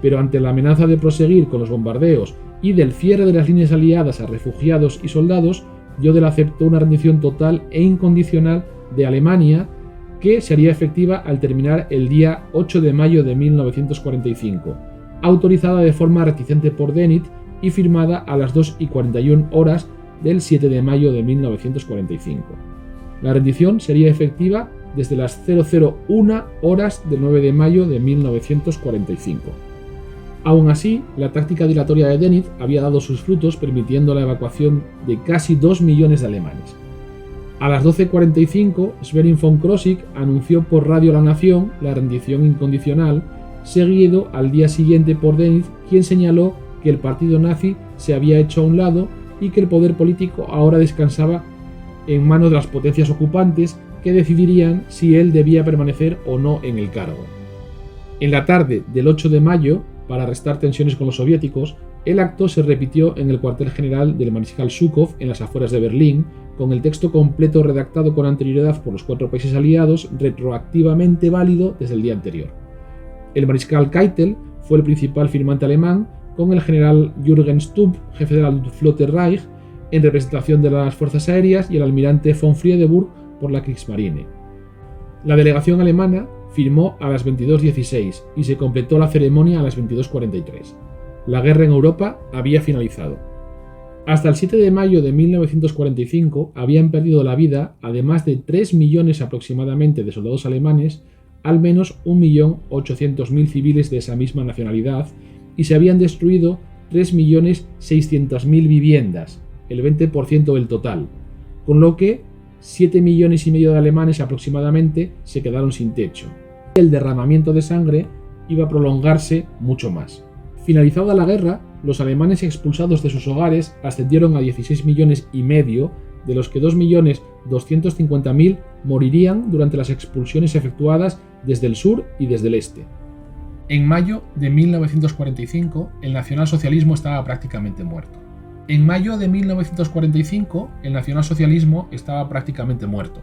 pero ante la amenaza de proseguir con los bombardeos y del cierre de las líneas aliadas a refugiados y soldados, Jodl aceptó una rendición total e incondicional de Alemania que se haría efectiva al terminar el día 8 de mayo de 1945, autorizada de forma reticente por Dönitz y firmada a las 2:41 del 7 de mayo de 1945. La rendición sería efectiva desde las 00:01 del 9 de mayo de 1945. Aún así, la táctica dilatoria de Dönitz había dado sus frutos, permitiendo la evacuación de casi 2 millones de alemanes. A las 12:45, Schwerin von Krosigk anunció por radio a la nación la rendición incondicional, seguido al día siguiente por Dönitz, quien señaló que el partido nazi se había hecho a un lado y que el poder político ahora descansaba en manos de las potencias ocupantes, que decidirían si él debía permanecer o no en el cargo. En la tarde del 8 de mayo, para restar tensiones con los soviéticos, el acto se repitió en el cuartel general del mariscal Zhukov en las afueras de Berlín, con el texto completo redactado con anterioridad por los 4 países aliados, retroactivamente válido desde el día anterior. El mariscal Keitel fue el principal firmante alemán, con el general Jürgen Stubb, jefe de la Luftflotte Reich, en representación de las fuerzas aéreas, y el almirante von Friedeburg por la Kriegsmarine. La delegación alemana firmó a las 22:16 y se completó la ceremonia a las 22:43. La guerra en Europa había finalizado. Hasta el 7 de mayo de 1945 habían perdido la vida, además de 3 millones aproximadamente de soldados alemanes, al menos 1.800.000 civiles de esa misma nacionalidad, y se habían destruido 3.600.000 viviendas, el 20% del total, con lo que 7,5 millones de alemanes aproximadamente se quedaron sin techo. El derramamiento de sangre iba a prolongarse mucho más. Finalizada la guerra, los alemanes expulsados de sus hogares ascendieron a 16,5 millones, de los que 2.250.000 morirían durante las expulsiones efectuadas desde el sur y desde el este. En mayo de 1945, el nacionalsocialismo estaba prácticamente muerto.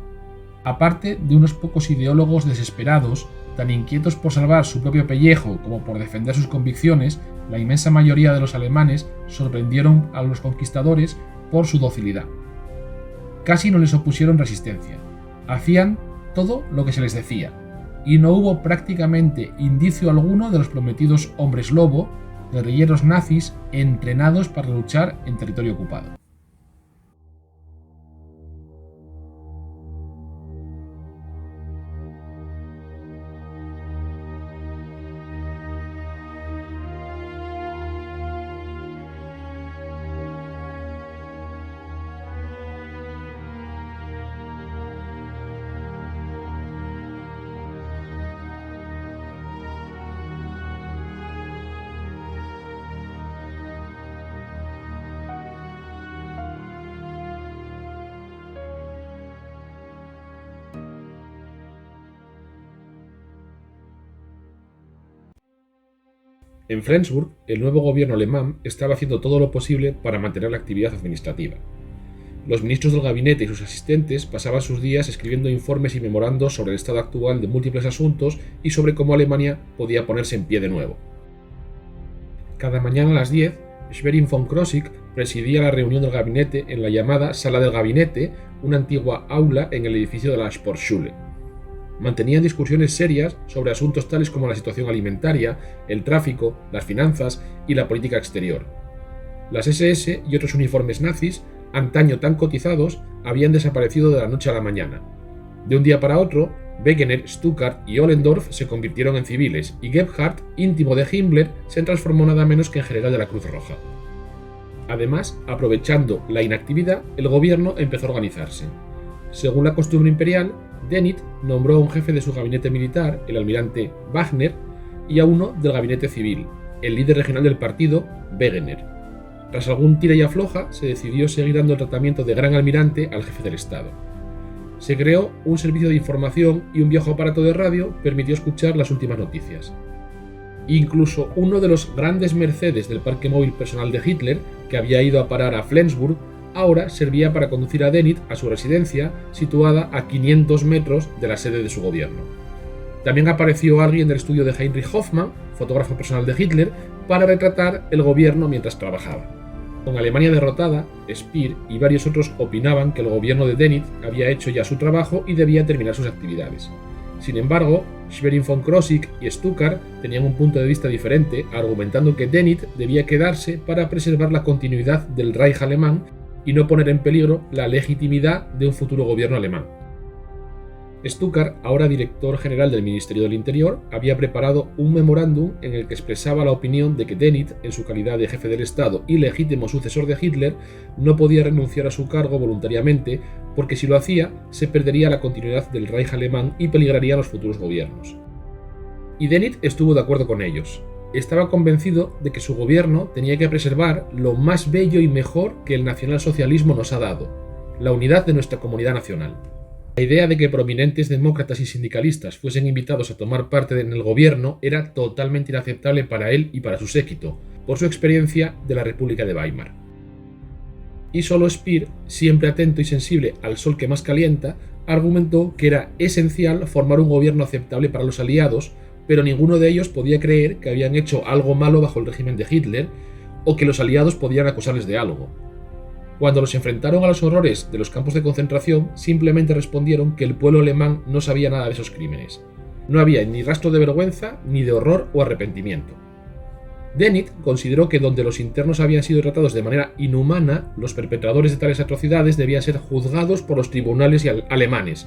Aparte de unos pocos ideólogos desesperados, tan inquietos por salvar su propio pellejo como por defender sus convicciones, la inmensa mayoría de los alemanes sorprendieron a los conquistadores por su docilidad. Casi no les opusieron resistencia. Hacían todo lo que se les decía, y no hubo prácticamente indicio alguno de los prometidos hombres lobo, guerrilleros nazis entrenados para luchar en territorio ocupado. En Flensburg, el nuevo gobierno alemán estaba haciendo todo lo posible para mantener la actividad administrativa. Los ministros del gabinete y sus asistentes pasaban sus días escribiendo informes y memorandos sobre el estado actual de múltiples asuntos y sobre cómo Alemania podía ponerse en pie de nuevo. Cada mañana a las 10, Schwerin von Krosigk presidía la reunión del gabinete en la llamada Sala del Gabinete, una antigua aula en el edificio de la Sportschule. Mantenían discusiones serias sobre asuntos tales como la situación alimentaria, el tráfico, las finanzas y la política exterior. Las SS y otros uniformes nazis, antaño tan cotizados, habían desaparecido de la noche a la mañana. De un día para otro, Wegener, Stuckart y Ollendorf se convirtieron en civiles, y Gebhardt, íntimo de Himmler, se transformó nada menos que en general de la Cruz Roja. Además, aprovechando la inactividad, el gobierno empezó a organizarse. Según la costumbre imperial, Dönitz nombró a un jefe de su gabinete militar, el almirante Wagner, y a uno del gabinete civil, el líder regional del partido, Wegener. Tras algún tira y afloja, se decidió seguir dando el tratamiento de gran almirante al jefe del Estado. Se creó un servicio de información y un viejo aparato de radio permitió escuchar las últimas noticias. Incluso uno de los grandes Mercedes del parque móvil personal de Hitler, que había ido a parar a Flensburg, ahora servía para conducir a Dönitz a su residencia, situada a 500 metros de la sede de su gobierno. También apareció alguien del estudio de Heinrich Hoffmann, fotógrafo personal de Hitler, para retratar el gobierno mientras trabajaba. Con Alemania derrotada, Speer y varios otros opinaban que el gobierno de Dönitz había hecho ya su trabajo y debía terminar sus actividades. Sin embargo, Schwerin von Krosigk y Stuckart tenían un punto de vista diferente, argumentando que Dönitz debía quedarse para preservar la continuidad del Reich alemán y no poner en peligro la legitimidad de un futuro gobierno alemán. Stuckart, ahora director general del Ministerio del Interior, había preparado un memorándum en el que expresaba la opinión de que Dönitz, en su calidad de jefe del Estado y legítimo sucesor de Hitler, no podía renunciar a su cargo voluntariamente porque si lo hacía se perdería la continuidad del Reich alemán y peligrarían los futuros gobiernos. Y Dönitz estuvo de acuerdo con ellos. Estaba convencido de que su gobierno tenía que preservar lo más bello y mejor que el nacionalsocialismo nos ha dado, la unidad de nuestra comunidad nacional. La idea de que prominentes demócratas y sindicalistas fuesen invitados a tomar parte en el gobierno era totalmente inaceptable para él y para su séquito, por su experiencia de la República de Weimar. Y solo Speer, siempre atento y sensible al sol que más calienta, argumentó que era esencial formar un gobierno aceptable para los aliados, pero ninguno de ellos podía creer que habían hecho algo malo bajo el régimen de Hitler o que los aliados podían acusarles de algo. Cuando los enfrentaron a los horrores de los campos de concentración, simplemente respondieron que el pueblo alemán no sabía nada de esos crímenes. No había ni rastro de vergüenza, ni de horror o arrepentimiento. Dönitz consideró que donde los internos habían sido tratados de manera inhumana, los perpetradores de tales atrocidades debían ser juzgados por los tribunales alemanes,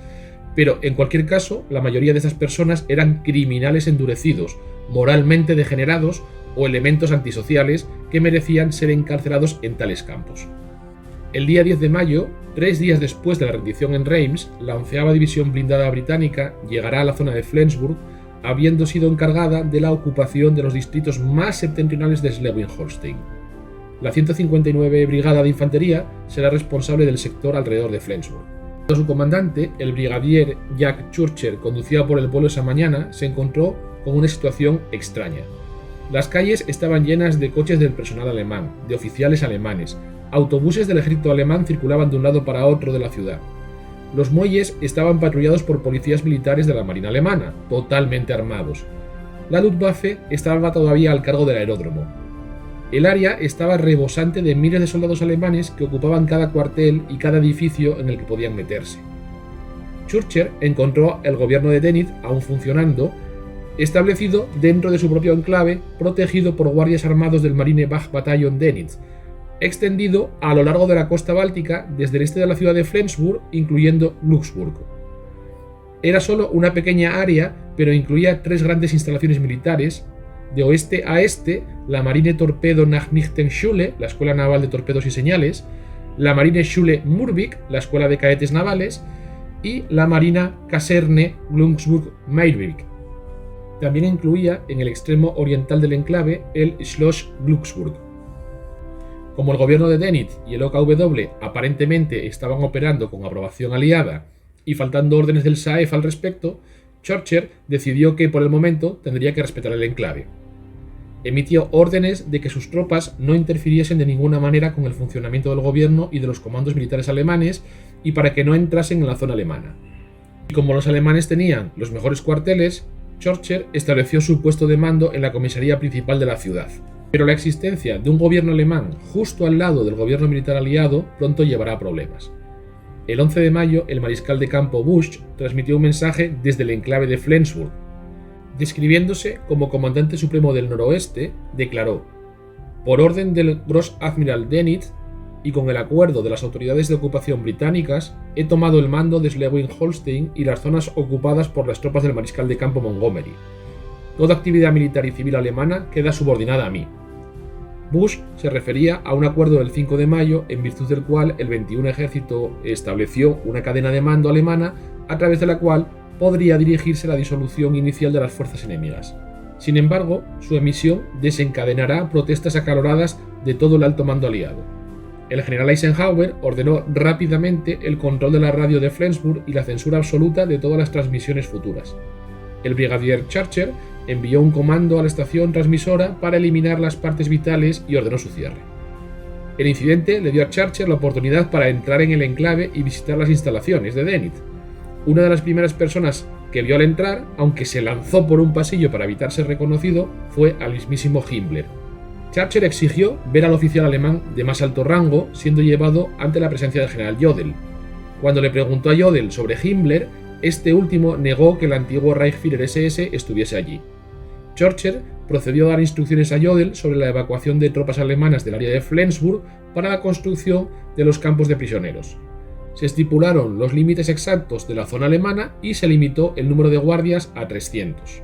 pero en cualquier caso, la mayoría de esas personas eran criminales endurecidos, moralmente degenerados o elementos antisociales que merecían ser encarcelados en tales campos. El día 10 de mayo, 3 días después de la rendición en Reims, la 11ª División Blindada Británica llegará a la zona de Flensburg, habiendo sido encargada de la ocupación de los distritos más septentrionales de Schleswig-Holstein. La 159 Brigada de Infantería será responsable del sector alrededor de Flensburg. Su comandante, el brigadier Jack Churcher, conducido por el pueblo esa mañana, se encontró con una situación extraña. Las calles estaban llenas de coches del personal alemán, de oficiales alemanes. Autobuses del ejército alemán circulaban de un lado para otro de la ciudad. Los muelles estaban patrullados por policías militares de la Marina alemana, totalmente armados. La Luftwaffe estaba todavía al cargo del aeródromo. El área estaba rebosante de miles de soldados alemanes que ocupaban cada cuartel y cada edificio en el que podían meterse. Churcher encontró el gobierno de Dönitz aún funcionando, establecido dentro de su propio enclave, protegido por guardias armados del Marine Wacht-Bataillon Dönitz, extendido a lo largo de la costa báltica desde el este de la ciudad de Flensburg, incluyendo Glücksburg. Era solo una pequeña área, pero incluía 3 grandes instalaciones militares. De oeste a este, la Marine Torpedo Nachrichtenschule, la Escuela Naval de Torpedos y Señales, la Marine Schule Murvik, la Escuela de Cadetes Navales, y la Marina Kaserne Glücksburg-Meyrwijk. También incluía en el extremo oriental del enclave el Schloss Glücksburg. Como el gobierno de Dönitz y el OKW aparentemente estaban operando con aprobación aliada y faltando órdenes del SAEF al respecto, Churcher decidió que por el momento tendría que respetar el enclave. Emitió órdenes de que sus tropas no interfiriesen de ninguna manera con el funcionamiento del gobierno y de los comandos militares alemanes y para que no entrasen en la zona alemana. Y como los alemanes tenían los mejores cuarteles, Churcher estableció su puesto de mando en la comisaría principal de la ciudad. Pero la existencia de un gobierno alemán justo al lado del gobierno militar aliado pronto llevará a problemas. El 11 de mayo, el mariscal de campo Busch transmitió un mensaje desde el enclave de Flensburg. Describiéndose como comandante supremo del noroeste, declaró: por orden del Großadmiral Dönitz y con el acuerdo de las autoridades de ocupación británicas, he tomado el mando de Schleswig-Holstein y las zonas ocupadas por las tropas del mariscal de campo Montgomery. Toda actividad militar y civil alemana queda subordinada a mí. Busch se refería a un acuerdo del 5 de mayo en virtud del cual el 21 Ejército estableció una cadena de mando alemana a través de la cual podría dirigirse la disolución inicial de las fuerzas enemigas. Sin embargo, su emisión desencadenará protestas acaloradas de todo el alto mando aliado. El general Eisenhower ordenó rápidamente el control de la radio de Flensburg y la censura absoluta de todas las transmisiones futuras. El brigadier Churcher envió un comando a la estación transmisora para eliminar las partes vitales y ordenó su cierre. El incidente le dio a Churcher la oportunidad para entrar en el enclave y visitar las instalaciones de Dönitz. Una de las primeras personas que vio al entrar, aunque se lanzó por un pasillo para evitar ser reconocido, fue al mismísimo Himmler. Churcher exigió ver al oficial alemán de más alto rango siendo llevado ante la presencia del general Jodl. Cuando le preguntó a Jodl sobre Himmler, este último negó que el antiguo Reichsführer SS estuviese allí. Churcher procedió a dar instrucciones a Jodl sobre la evacuación de tropas alemanas del área de Flensburg para la construcción de los campos de prisioneros. Se estipularon los límites exactos de la zona alemana y se limitó el número de guardias a 300.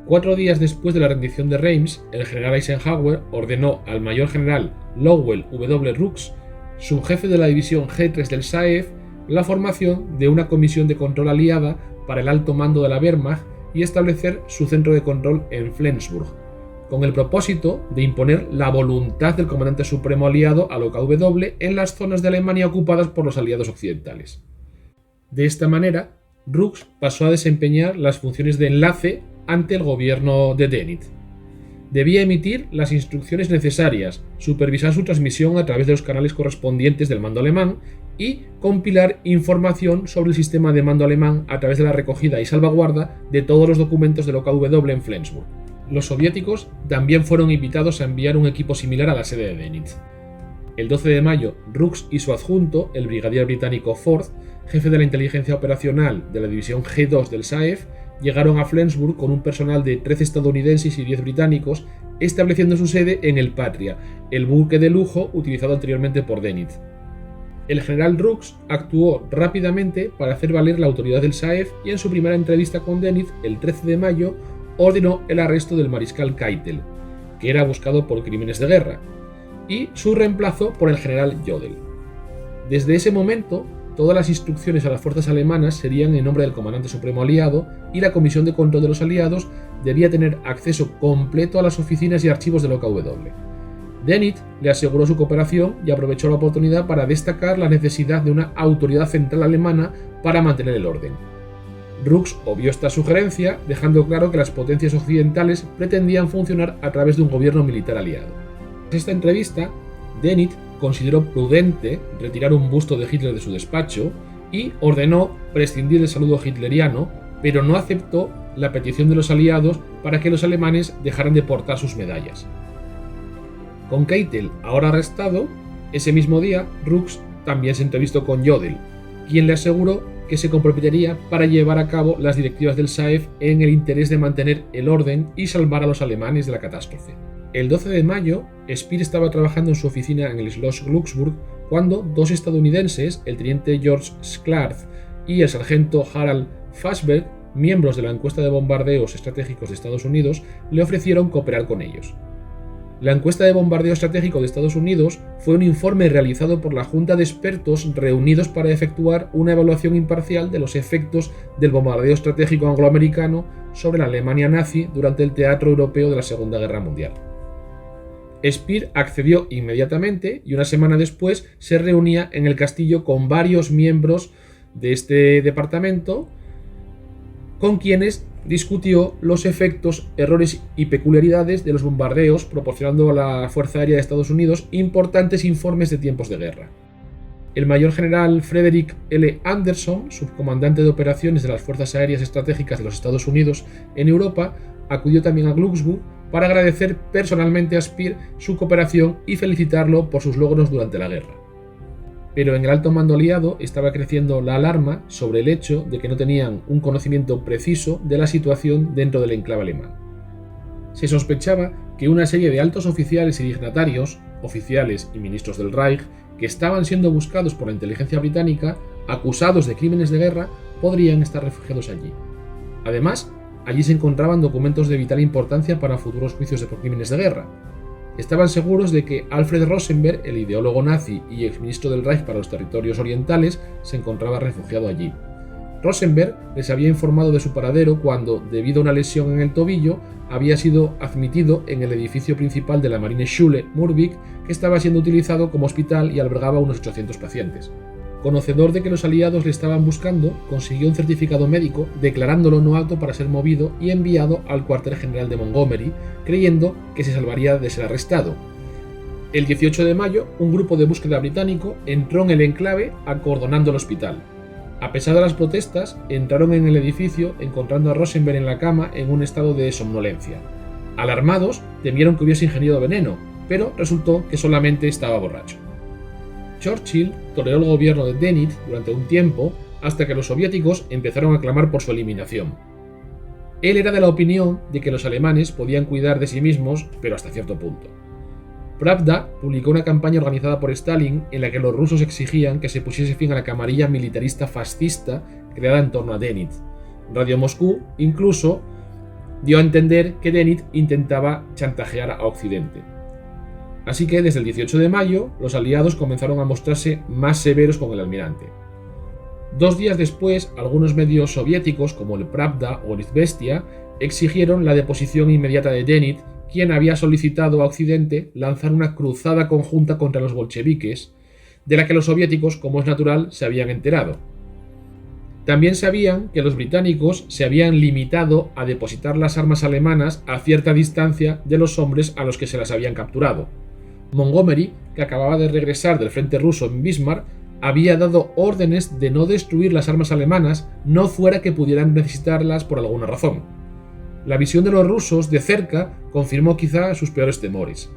4 días después de la rendición de Reims, el general Eisenhower ordenó al mayor general Lowell W. Rooks, subjefe de la división G3 del SAEF, la formación de una comisión de control aliada para el alto mando de la Wehrmacht y establecer su centro de control en Flensburg, con el propósito de imponer la voluntad del comandante supremo aliado al OKW en las zonas de Alemania ocupadas por los aliados occidentales. De esta manera, Rooks pasó a desempeñar las funciones de enlace ante el gobierno de Dönitz. Debía emitir las instrucciones necesarias, supervisar su transmisión a través de los canales correspondientes del mando alemán y compilar información sobre el sistema de mando alemán a través de la recogida y salvaguarda de todos los documentos del OKW en Flensburg. Los soviéticos también fueron invitados a enviar un equipo similar a la sede de Dönitz. El 12 de mayo, Rooks y su adjunto, el brigadier británico Ford, jefe de la inteligencia operacional de la división G2 del SAEF, llegaron a Flensburg con un personal de 13 estadounidenses y 10 británicos, estableciendo su sede en el Patria, el buque de lujo utilizado anteriormente por Dönitz. El general Rooks actuó rápidamente para hacer valer la autoridad del SAEF y en su primera entrevista con Dönitz, el 13 de mayo, ordenó el arresto del mariscal Keitel, que era buscado por crímenes de guerra, y su reemplazo por el general Jodl. Desde ese momento, todas las instrucciones a las fuerzas alemanas serían en nombre del comandante supremo aliado y la Comisión de Control de los Aliados debía tener acceso completo a las oficinas y archivos del OKW. Dönitz le aseguró su cooperación y aprovechó la oportunidad para destacar la necesidad de una autoridad central alemana para mantener el orden. Rooks obvió esta sugerencia, dejando claro que las potencias occidentales pretendían funcionar a través de un gobierno militar aliado. Tras esta entrevista, Dönitz consideró prudente retirar un busto de Hitler de su despacho y ordenó prescindir del saludo hitleriano, pero no aceptó la petición de los aliados para que los alemanes dejaran de portar sus medallas. Con Keitel ahora arrestado, ese mismo día Rooks también se entrevistó con Jodl, quien le aseguró que se comprometería para llevar a cabo las directivas del SAEF en el interés de mantener el orden y salvar a los alemanes de la catástrofe. El 12 de mayo, Speer estaba trabajando en su oficina en el Schloss Glücksburg cuando dos estadounidenses, el teniente George Sklarz y el sargento Harald Fassberg, miembros de la encuesta de bombardeos estratégicos de Estados Unidos, le ofrecieron cooperar con ellos. La encuesta de bombardeo estratégico de Estados Unidos fue un informe realizado por la Junta de Expertos reunidos para efectuar una evaluación imparcial de los efectos del bombardeo estratégico angloamericano sobre la Alemania nazi durante el teatro europeo de la Segunda Guerra Mundial. Speer accedió inmediatamente y una semana después se reunía en el castillo con varios miembros de este departamento, con quienes discutió los efectos, errores y peculiaridades de los bombardeos, proporcionando a la Fuerza Aérea de Estados Unidos importantes informes de tiempos de guerra. El mayor general Frederick L. Anderson, subcomandante de operaciones de las Fuerzas Aéreas Estratégicas de los Estados Unidos en Europa, acudió también a Glücksburg para agradecer personalmente a Speer su cooperación y felicitarlo por sus logros durante la guerra. Pero en el alto mando aliado estaba creciendo la alarma sobre el hecho de que no tenían un conocimiento preciso de la situación dentro del enclave alemán. Se sospechaba que una serie de altos oficiales y dignatarios, oficiales y ministros del Reich, que estaban siendo buscados por la inteligencia británica, acusados de crímenes de guerra, podrían estar refugiados allí. Además, allí se encontraban documentos de vital importancia para futuros juicios por crímenes de guerra. Estaban seguros de que Alfred Rosenberg, el ideólogo nazi y exministro del Reich para los territorios orientales, se encontraba refugiado allí. Rosenberg les había informado de su paradero cuando, debido a una lesión en el tobillo, había sido admitido en el edificio principal de la Marineschule Murvik, que estaba siendo utilizado como hospital y albergaba unos 800 pacientes. Conocedor de que los aliados le estaban buscando, consiguió un certificado médico declarándolo no apto para ser movido y enviado al cuartel general de Montgomery, creyendo que se salvaría de ser arrestado. El 18 de mayo, un grupo de búsqueda británico entró en el enclave acordonando el hospital. A pesar de las protestas, entraron en el edificio encontrando a Rosenberg en la cama en un estado de somnolencia. Alarmados, temieron que hubiese ingerido veneno, pero resultó que solamente estaba borracho. Churchill toleró el gobierno de Dönitz durante un tiempo hasta que los soviéticos empezaron a clamar por su eliminación. Él era de la opinión de que los alemanes podían cuidar de sí mismos, pero hasta cierto punto. Pravda publicó una campaña organizada por Stalin en la que los rusos exigían que se pusiese fin a la camarilla militarista fascista creada en torno a Dönitz. Radio Moscú incluso dio a entender que Dönitz intentaba chantajear a Occidente. Así que desde el 18 de mayo, los aliados comenzaron a mostrarse más severos con el almirante. 2 días después, algunos medios soviéticos, como el Pravda o el Izvestia, exigieron la deposición inmediata de Dönitz, quien había solicitado a Occidente lanzar una cruzada conjunta contra los bolcheviques, de la que los soviéticos, como es natural, se habían enterado. También sabían que los británicos se habían limitado a depositar las armas alemanas a cierta distancia de los hombres a los que se las habían capturado. Montgomery, que acababa de regresar del frente ruso en Bismarck, había dado órdenes de no destruir las armas alemanas, no fuera que pudieran necesitarlas por alguna razón. La visión de los rusos de cerca confirmó quizá sus peores temores.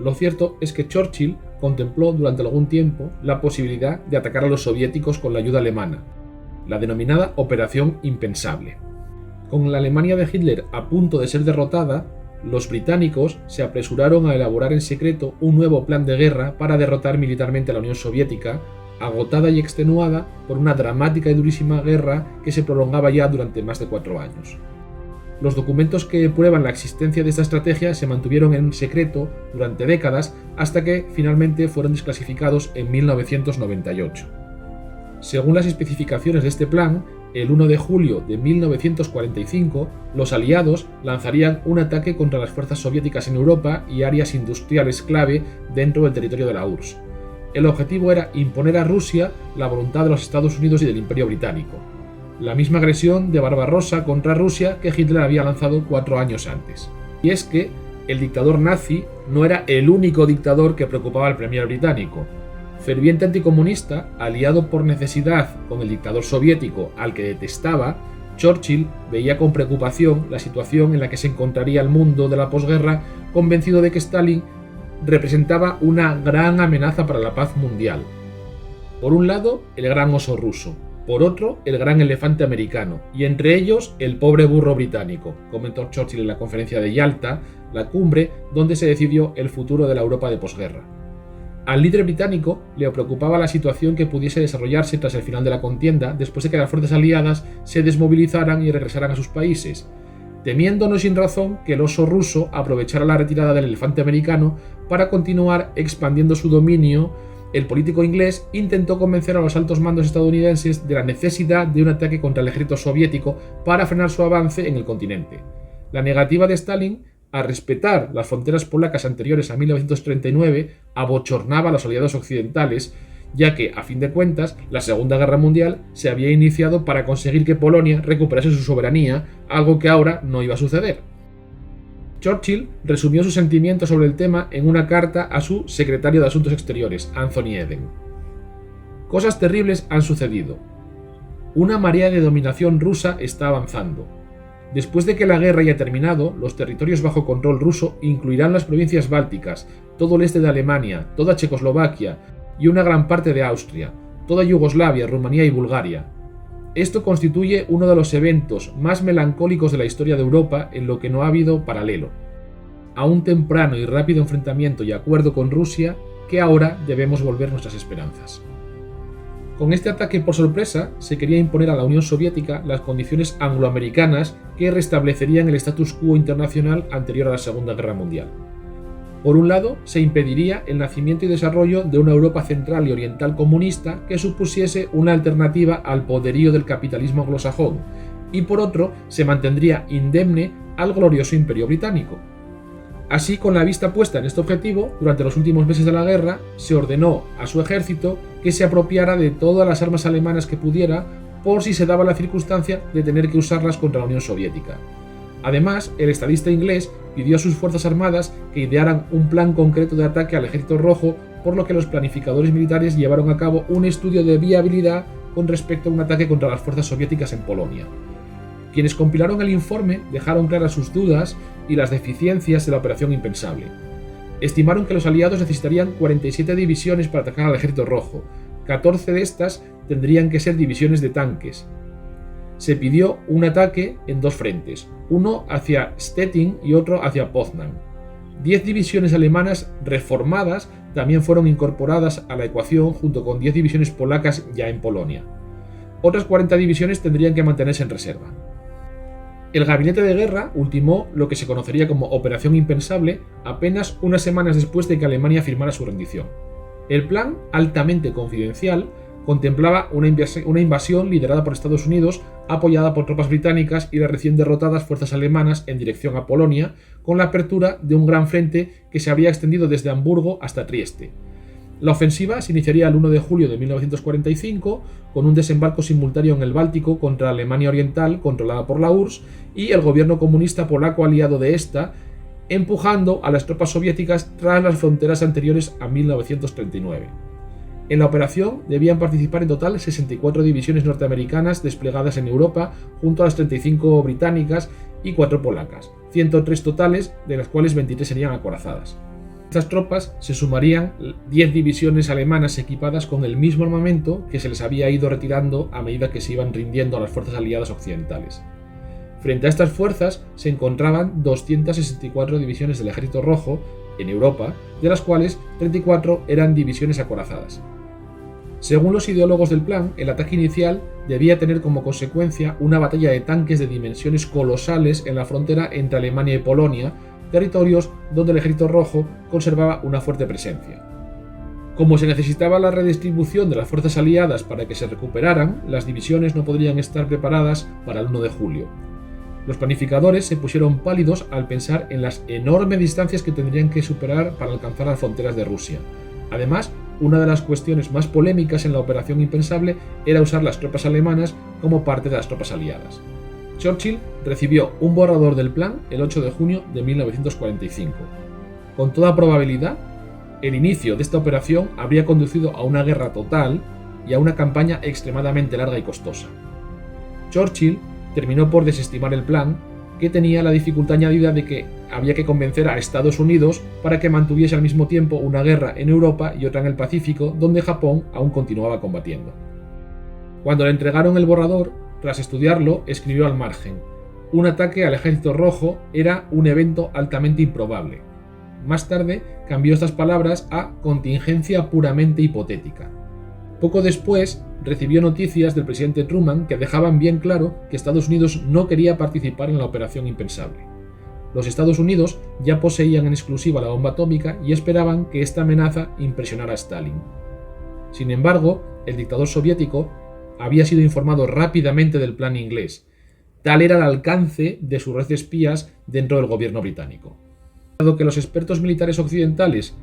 Lo cierto es que Churchill contempló durante algún tiempo la posibilidad de atacar a los soviéticos con la ayuda alemana, la denominada Operación Impensable. Con la Alemania de Hitler a punto de ser derrotada, los británicos se apresuraron a elaborar en secreto un nuevo plan de guerra para derrotar militarmente a la Unión Soviética, agotada y extenuada por una dramática y durísima guerra que se prolongaba ya durante más de 4 años. Los documentos que prueban la existencia de esta estrategia se mantuvieron en secreto durante décadas hasta que finalmente fueron desclasificados en 1998. Según las especificaciones de este plan, el 1 de julio de 1945, los aliados lanzarían un ataque contra las fuerzas soviéticas en Europa y áreas industriales clave dentro del territorio de la URSS. El objetivo era imponer a Rusia la voluntad de los Estados Unidos y del Imperio Británico. La misma agresión de Barbarossa contra Rusia que Hitler había lanzado 4 años antes. Y es que el dictador nazi no era el único dictador que preocupaba al premier británico. Ferviente anticomunista, aliado por necesidad con el dictador soviético al que detestaba, Churchill veía con preocupación la situación en la que se encontraría el mundo de la posguerra, convencido de que Stalin representaba una gran amenaza para la paz mundial. Por un lado, el gran oso ruso, por otro, el gran elefante americano, y entre ellos el pobre burro británico, comentó Churchill en la conferencia de Yalta, la cumbre donde se decidió el futuro de la Europa de posguerra. Al líder británico le preocupaba la situación que pudiese desarrollarse tras el final de la contienda, después de que las fuerzas aliadas se desmovilizaran y regresaran a sus países, temiendo no sin razón que el oso ruso aprovechara la retirada del elefante americano para continuar expandiendo su dominio. El político inglés intentó convencer a los altos mandos estadounidenses de la necesidad de un ataque contra el ejército soviético para frenar su avance en el continente. La negativa de Stalin a respetar las fronteras polacas anteriores a 1939 abochornaba a los aliados occidentales, ya que, a fin de cuentas, la Segunda Guerra Mundial se había iniciado para conseguir que Polonia recuperase su soberanía, algo que ahora no iba a suceder. Churchill resumió sus sentimientos sobre el tema en una carta a su secretario de Asuntos Exteriores, Anthony Eden. Cosas terribles han sucedido. Una marea de dominación rusa está avanzando. Después de que la guerra haya terminado, los territorios bajo control ruso incluirán las provincias bálticas, todo el este de Alemania, toda Checoslovaquia y una gran parte de Austria, toda Yugoslavia, Rumanía y Bulgaria. Esto constituye uno de los eventos más melancólicos de la historia de Europa en lo que no ha habido paralelo. A un temprano y rápido enfrentamiento y acuerdo con Rusia, que ahora debemos volver nuestras esperanzas. Con este ataque por sorpresa, se quería imponer a la Unión Soviética las condiciones angloamericanas que restablecerían el status quo internacional anterior a la Segunda Guerra Mundial. Por un lado, se impediría el nacimiento y desarrollo de una Europa central y oriental comunista que supusiese una alternativa al poderío del capitalismo anglosajón, y por otro, se mantendría indemne al glorioso Imperio Británico. Así, con la vista puesta en este objetivo, durante los últimos meses de la guerra, se ordenó a su ejército que se apropiara de todas las armas alemanas que pudiera, por si se daba la circunstancia de tener que usarlas contra la Unión Soviética. Además, el estadista inglés pidió a sus fuerzas armadas que idearan un plan concreto de ataque al Ejército Rojo, por lo que los planificadores militares llevaron a cabo un estudio de viabilidad con respecto a un ataque contra las fuerzas soviéticas en Polonia. Quienes compilaron el informe dejaron claras sus dudas y las deficiencias de la Operación Impensable. Estimaron que los aliados necesitarían 47 divisiones para atacar al Ejército Rojo. 14 de estas tendrían que ser divisiones de tanques. Se pidió un ataque en 2 frentes, uno hacia Stettin y otro hacia Poznan. 10 divisiones alemanas reformadas también fueron incorporadas a la ecuación junto con 10 divisiones polacas ya en Polonia. Otras 40 divisiones tendrían que mantenerse en reserva. El gabinete de guerra ultimó lo que se conocería como Operación Impensable apenas unas semanas después de que Alemania firmara su rendición. El plan, altamente confidencial, contemplaba una invasión liderada por Estados Unidos, apoyada por tropas británicas y las recién derrotadas fuerzas alemanas en dirección a Polonia, con la apertura de un gran frente que se habría extendido desde Hamburgo hasta Trieste. La ofensiva se iniciaría el 1 de julio de 1945 con un desembarco simultáneo en el Báltico contra Alemania Oriental, controlada por la URSS, y el gobierno comunista polaco aliado de esta, empujando a las tropas soviéticas tras las fronteras anteriores a 1939. En la operación debían participar en total 64 divisiones norteamericanas desplegadas en Europa, junto a las 35 británicas y 4 polacas, 103 totales, de las cuales 23 serían acorazadas. A estas tropas se sumarían 10 divisiones alemanas equipadas con el mismo armamento que se les había ido retirando a medida que se iban rindiendo a las fuerzas aliadas occidentales. Frente a estas fuerzas se encontraban 264 divisiones del Ejército Rojo en Europa, de las cuales 34 eran divisiones acorazadas. Según los ideólogos del plan, el ataque inicial debía tener como consecuencia una batalla de tanques de dimensiones colosales en la frontera entre Alemania y Polonia, territorios donde el Ejército Rojo conservaba una fuerte presencia. Como se necesitaba la redistribución de las fuerzas aliadas para que se recuperaran, las divisiones no podrían estar preparadas para el 1 de julio. Los planificadores se pusieron pálidos al pensar en las enormes distancias que tendrían que superar para alcanzar las fronteras de Rusia. Además, una de las cuestiones más polémicas en la operación impensable era usar las tropas alemanas como parte de las tropas aliadas. Churchill recibió un borrador del plan el 8 de junio de 1945. Con toda probabilidad, el inicio de esta operación habría conducido a una guerra total y a una campaña extremadamente larga y costosa. Churchill terminó por desestimar el plan, que tenía la dificultad añadida de que había que convencer a Estados Unidos para que mantuviese al mismo tiempo una guerra en Europa y otra en el Pacífico, donde Japón aún continuaba combatiendo. Cuando le entregaron el borrador, tras estudiarlo, escribió al margen: un ataque al Ejército Rojo era un evento altamente improbable. Más tarde cambió estas palabras a contingencia puramente hipotética. Poco después, recibió noticias del presidente Truman que dejaban bien claro que Estados Unidos no quería participar en la operación impensable. Los Estados Unidos ya poseían en exclusiva la bomba atómica y esperaban que esta amenaza impresionara a Stalin. Sin embargo, el dictador soviético había sido informado rápidamente del plan inglés. Tal era el alcance de su red de espías dentro del gobierno británico. Dado que los expertos militares occidentales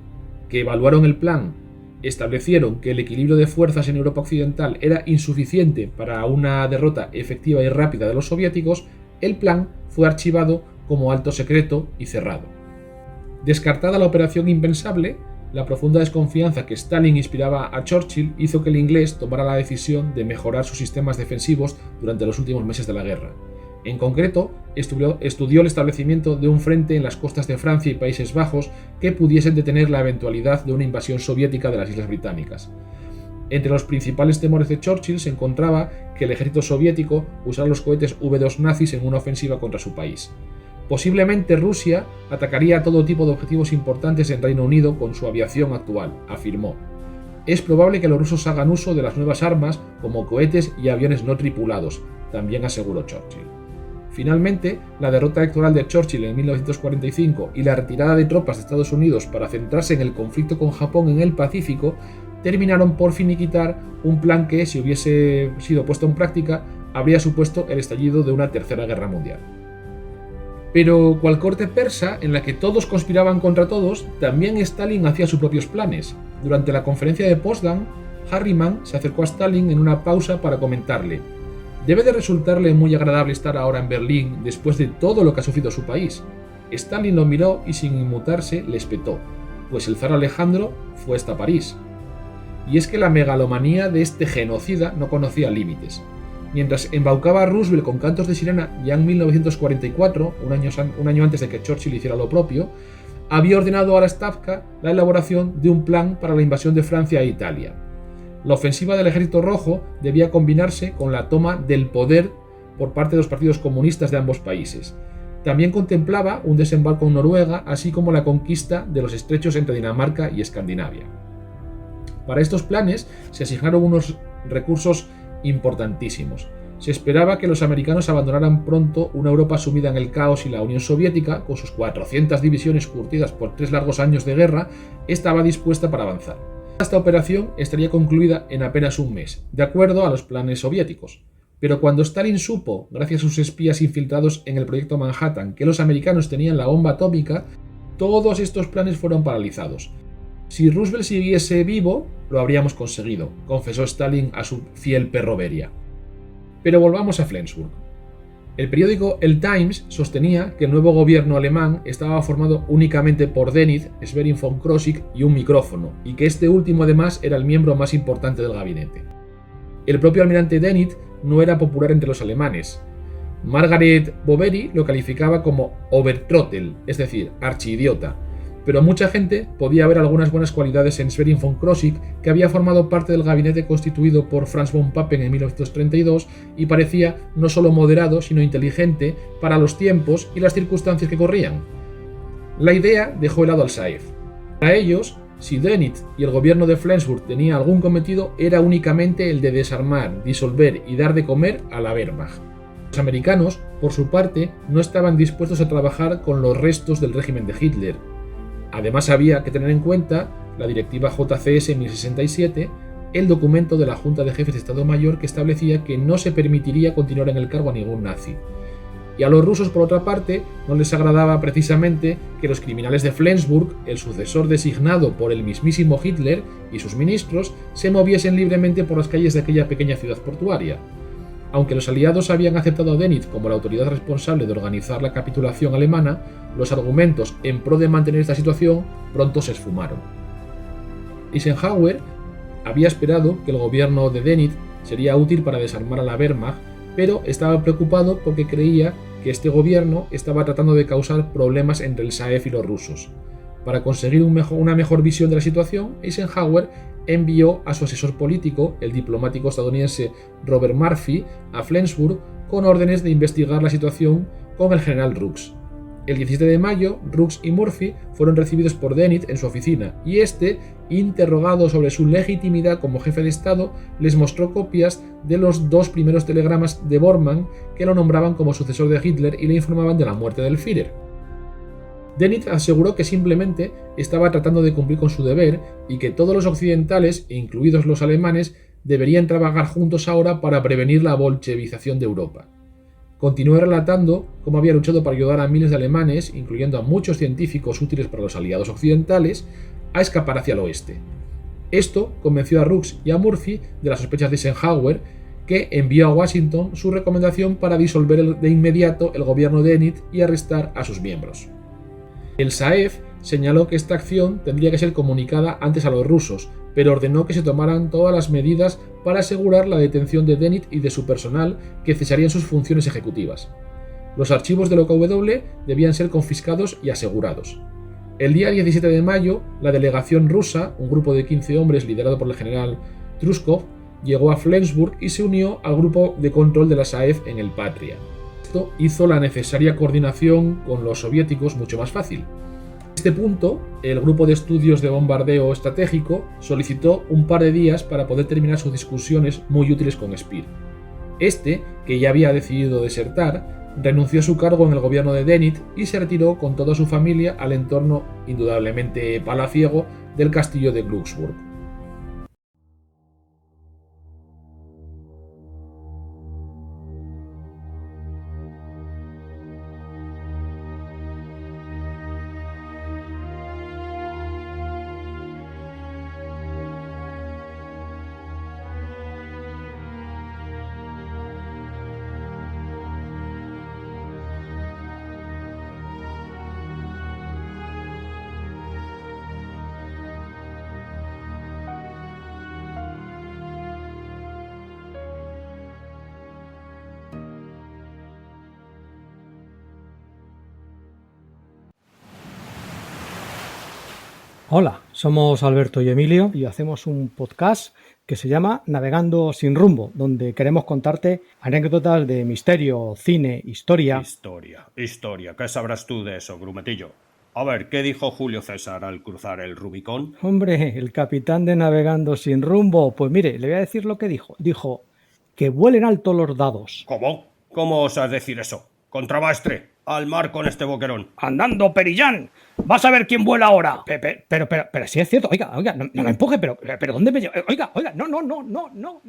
que evaluaron el plan establecieron que el equilibrio de fuerzas en Europa Occidental era insuficiente para una derrota efectiva y rápida de los soviéticos, el plan fue archivado como alto secreto y cerrado. Descartada la operación impensable, la profunda desconfianza que Stalin inspiraba a Churchill hizo que el inglés tomara la decisión de mejorar sus sistemas defensivos durante los últimos meses de la guerra. En concreto, estudió el establecimiento de un frente en las costas de Francia y Países Bajos que pudiesen detener la eventualidad de una invasión soviética de las Islas Británicas. Entre los principales temores de Churchill se encontraba que el ejército soviético usara los cohetes V-2 nazis en una ofensiva contra su país. Posiblemente Rusia atacaría a todo tipo de objetivos importantes en Reino Unido con su aviación actual, afirmó. Es probable que los rusos hagan uso de las nuevas armas como cohetes y aviones no tripulados, también aseguró Churchill. Finalmente, la derrota electoral de Churchill en 1945 y la retirada de tropas de Estados Unidos para centrarse en el conflicto con Japón en el Pacífico terminaron por finiquitar un plan que, si hubiese sido puesto en práctica, habría supuesto el estallido de una tercera guerra mundial. Pero cual corte persa en la que todos conspiraban contra todos, también Stalin hacía sus propios planes. Durante la conferencia de Potsdam, Harriman se acercó a Stalin en una pausa para comentarle: debe de resultarle muy agradable estar ahora en Berlín después de todo lo que ha sufrido su país. Stalin lo miró y sin inmutarse le espetó, pues el zar Alejandro fue hasta París. Y es que la megalomanía de este genocida no conocía límites. Mientras embaucaba a Roosevelt con cantos de sirena ya en 1944, un año antes de que Churchill hiciera lo propio, había ordenado a la Stavka la elaboración de un plan para la invasión de Francia e Italia. La ofensiva del Ejército Rojo debía combinarse con la toma del poder por parte de los partidos comunistas de ambos países. También contemplaba un desembarco en Noruega, así como la conquista de los estrechos entre Dinamarca y Escandinavia. Para estos planes se asignaron unos recursos importantísimos. Se esperaba que los americanos abandonaran pronto una Europa sumida en el caos y la Unión Soviética, con sus 400 divisiones curtidas por 3 largos años de guerra, estaba dispuesta para avanzar. Esta operación estaría concluida en apenas un mes, de acuerdo a los planes soviéticos. Pero cuando Stalin supo, gracias a sus espías infiltrados en el proyecto Manhattan, que los americanos tenían la bomba atómica, todos estos planes fueron paralizados. Si Roosevelt siguiese vivo, lo habríamos conseguido, confesó Stalin a su fiel perro Beria. Pero volvamos a Flensburg. El periódico El Times sostenía que el nuevo gobierno alemán estaba formado únicamente por Dönitz, Schwerin von Krosigk y un micrófono, y que este último además era el miembro más importante del gabinete. El propio almirante Dönitz no era popular entre los alemanes. Margaret Boveri lo calificaba como Obertrottel, es decir, archiidiota, pero mucha gente podía ver algunas buenas cualidades en Schwerin von Krosigk, que había formado parte del gabinete constituido por Franz von Papen en 1932 y parecía no solo moderado, sino inteligente para los tiempos y las circunstancias que corrían. La idea dejó helado al Saef. Para ellos, si Dönitz y el gobierno de Flensburg tenía algún cometido, era únicamente el de desarmar, disolver y dar de comer a la Wehrmacht. Los americanos, por su parte, no estaban dispuestos a trabajar con los restos del régimen de Hitler. Además, había que tener en cuenta la Directiva JCS 1067, el documento de la Junta de Jefes de Estado Mayor que establecía que no se permitiría continuar en el cargo a ningún nazi. Y a los rusos, por otra parte, no les agradaba precisamente que los criminales de Flensburg, el sucesor designado por el mismísimo Hitler y sus ministros, se moviesen libremente por las calles de aquella pequeña ciudad portuaria. Aunque los aliados habían aceptado a Dönitz como la autoridad responsable de organizar la capitulación alemana, los argumentos en pro de mantener esta situación pronto se esfumaron. Eisenhower había esperado que el gobierno de Dönitz sería útil para desarmar a la Wehrmacht, pero estaba preocupado porque creía que este gobierno estaba tratando de causar problemas entre el Saef y los rusos. Para conseguir una mejor visión de la situación, Eisenhower envió a su asesor político, el diplomático estadounidense Robert Murphy, a Flensburg con órdenes de investigar la situación con el general Rux. El 17 de mayo, Rux y Murphy fueron recibidos por Dönitz en su oficina y este, interrogado sobre su legitimidad como jefe de Estado, les mostró copias de los 2 primeros telegramas de Bormann que lo nombraban como sucesor de Hitler y le informaban de la muerte del Führer. Dönitz aseguró que simplemente estaba tratando de cumplir con su deber y que todos los occidentales, incluidos los alemanes, deberían trabajar juntos ahora para prevenir la bolchevización de Europa. Continuó relatando cómo había luchado para ayudar a miles de alemanes, incluyendo a muchos científicos útiles para los aliados occidentales, a escapar hacia el oeste. Esto convenció a Rux y a Murphy de las sospechas de Eisenhower, que envió a Washington su recomendación para disolver de inmediato el gobierno de Dönitz y arrestar a sus miembros. El Saef señaló que esta acción tendría que ser comunicada antes a los rusos, pero ordenó que se tomaran todas las medidas para asegurar la detención de Dönitz y de su personal, que cesarían sus funciones ejecutivas. Los archivos del OKW debían ser confiscados y asegurados. El día 17 de mayo, la delegación rusa, un grupo de 15 hombres liderado por el general Truskov, llegó a Flensburg y se unió al grupo de control de la Saef en el Patria. Esto hizo la necesaria coordinación con los soviéticos mucho más fácil. En este punto, el grupo de estudios de bombardeo estratégico solicitó un par de días para poder terminar sus discusiones muy útiles con Speer. Este, que ya había decidido desertar, renunció a su cargo en el gobierno de Dönitz y se retiró con toda su familia al entorno indudablemente palaciego del castillo de Glücksburg. Hola, somos Alberto y Emilio y hacemos un podcast que se llama Navegando sin rumbo, donde queremos contarte anécdotas de misterio, cine, historia. Historia. ¿Qué sabrás tú de eso, grumetillo? A ver, ¿qué dijo Julio César al cruzar el Rubicón? Hombre, el capitán de Navegando sin rumbo, pues mire, le voy a decir lo que dijo. Dijo que vuelen alto los dados. ¿Cómo? ¿Cómo osas decir eso? Contramaestre, al mar con este boquerón. ¡Andando, Perillán! ¡Vas a ver quién vuela ahora! Pero sí es cierto. Oiga, no me empuje, pero ¿dónde me lleva? Oiga, no.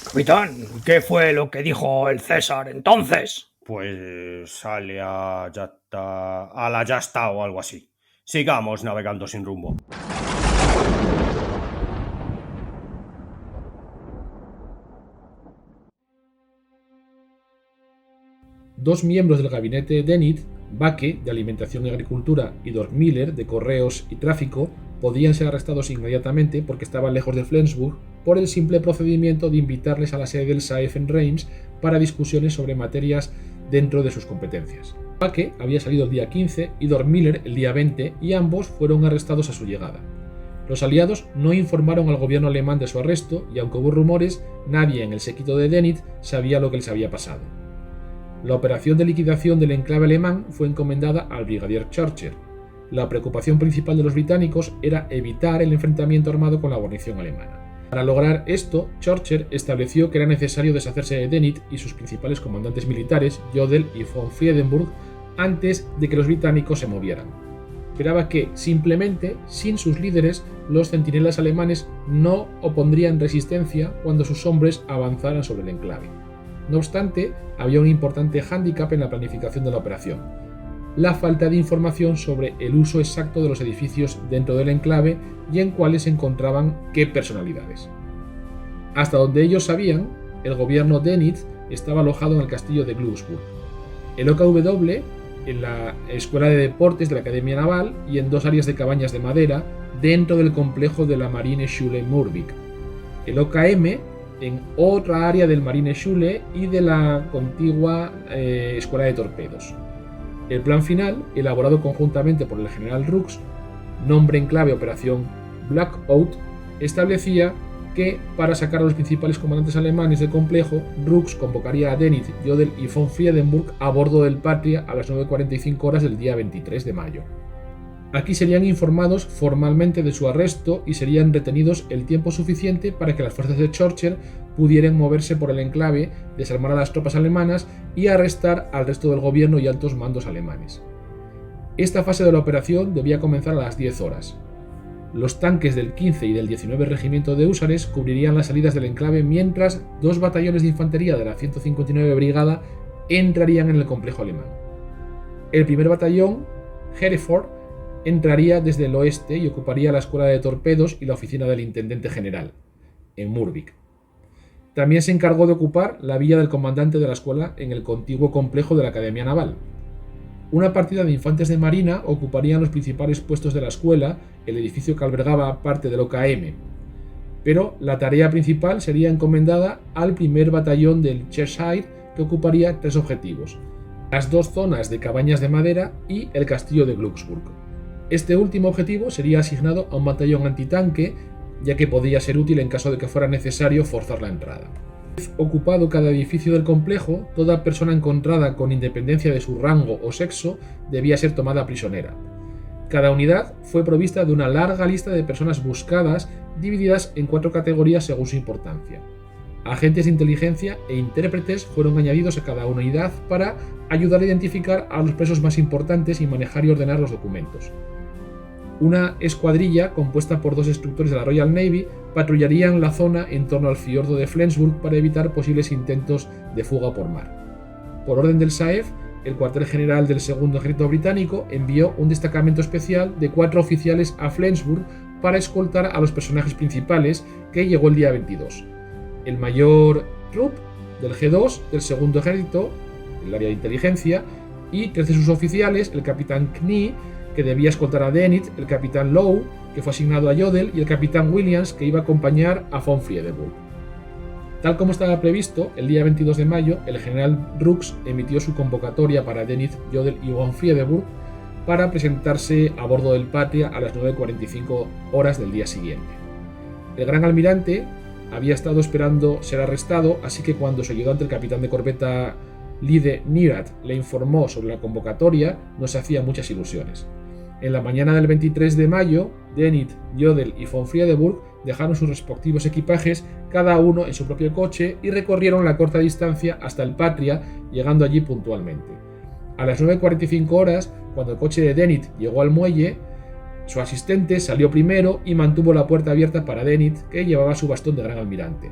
Capitán, ¿qué fue lo que dijo el César entonces? Pues sale a la Yasta o algo así. Sigamos navegando sin rumbo. Dos miembros del gabinete de Dennett, Baque, de Alimentación y Agricultura, y Dortmüller, de Correos y Tráfico, podían ser arrestados inmediatamente porque estaban lejos de Flensburg por el simple procedimiento de invitarles a la sede del SAEF en Reims para discusiones sobre materias dentro de sus competencias. Baque había salido el día 15 y Dortmüller el día 20 y ambos fueron arrestados a su llegada. Los aliados no informaron al gobierno alemán de su arresto y aunque hubo rumores, nadie en el séquito de Dennett sabía lo que les había pasado. La operación de liquidación del enclave alemán fue encomendada al brigadier Churcher. La preocupación principal de los británicos era evitar el enfrentamiento armado con la guarnición alemana. Para lograr esto, Churcher estableció que era necesario deshacerse de Dennett y sus principales comandantes militares, Jodl y von Friedenburg, antes de que los británicos se movieran. Esperaba que, simplemente, sin sus líderes, los centinelas alemanes no opondrían resistencia cuando sus hombres avanzaran sobre el enclave. No obstante, había un importante hándicap en la planificación de la operación: la falta de información sobre el uso exacto de los edificios dentro del enclave y en cuáles se encontraban qué personalidades. Hasta donde ellos sabían, el gobierno Dennett estaba alojado en el castillo de Glücksburg, el OKW en la escuela de deportes de la Academia Naval y en dos áreas de cabañas de madera dentro del complejo de la Marineschule Murvik, el OKM en otra área del Marineschule y de la contigua escuela de torpedos. El plan final, elaborado conjuntamente por el general Rux, nombre en clave Operación Blackout, establecía que para sacar a los principales comandantes alemanes del complejo, Rux convocaría a Dennett, Jodl y von Friedenburg a bordo del Patria a las 9:45 horas del día 23 de mayo. Aquí serían informados formalmente de su arresto y serían retenidos el tiempo suficiente para que las fuerzas de Churchill pudieran moverse por el enclave, desarmar a las tropas alemanas y arrestar al resto del gobierno y altos mandos alemanes. Esta fase de la operación debía comenzar a las 10 horas. Los tanques del 15 y del 19 Regimiento de Húsares cubrirían las salidas del enclave mientras dos batallones de infantería de la 159 Brigada entrarían en el complejo alemán. El primer batallón, Hereford, entraría desde el oeste y ocuparía la escuela de torpedos y la oficina del intendente general, en Murvik. También se encargó de ocupar la villa del comandante de la escuela en el contiguo complejo de la Academia Naval. Una partida de infantes de marina ocuparían los principales puestos de la escuela, el edificio que albergaba parte del OKM, pero la tarea principal sería encomendada al primer batallón del Cheshire, que ocuparía tres objetivos: las dos zonas de cabañas de madera y el castillo de Glücksburg. Este último objetivo sería asignado a un batallón antitanque, ya que podía ser útil en caso de que fuera necesario forzar la entrada. Ocupado cada edificio del complejo, toda persona encontrada con independencia de su rango o sexo debía ser tomada prisionera. Cada unidad fue provista de una larga lista de personas buscadas, divididas en 4 categorías según su importancia. Agentes de inteligencia e intérpretes fueron añadidos a cada unidad para ayudar a identificar a los presos más importantes y manejar y ordenar los documentos. Una escuadrilla, compuesta por 2 instructores de la Royal Navy, patrullarían la zona en torno al fiordo de Flensburg para evitar posibles intentos de fuga por mar. Por orden del SAEF, el cuartel general del Segundo Ejército Británico envió un destacamento especial de 4 oficiales a Flensburg para escoltar a los personajes principales, que llegó el día 22. El mayor Trupp, del G2, del Segundo Ejército, el área de inteligencia, y 13 suboficiales, el capitán Knie, que debía escoltar a Dennett, el capitán Lowe, que fue asignado a Jodl, y el capitán Williams, que iba a acompañar a von Friedenburg. Tal como estaba previsto, el día 22 de mayo, el general Rux emitió su convocatoria para Dennett, Jodl y von Friedenburg para presentarse a bordo del Patria a las 9:45 horas del día siguiente. El gran almirante había estado esperando ser arrestado, así que cuando su ayudante, el capitán de corbeta Lide Neurath, le informó sobre la convocatoria, no se hacía muchas ilusiones. En la mañana del 23 de mayo, Dennett, Jodl y von Friedenburg dejaron sus respectivos equipajes, cada uno en su propio coche, y recorrieron la corta distancia hasta el Patria, llegando allí puntualmente. A las 9:45 horas, cuando el coche de Dennett llegó al muelle, su asistente salió primero y mantuvo la puerta abierta para Dennett, que llevaba su bastón de gran almirante.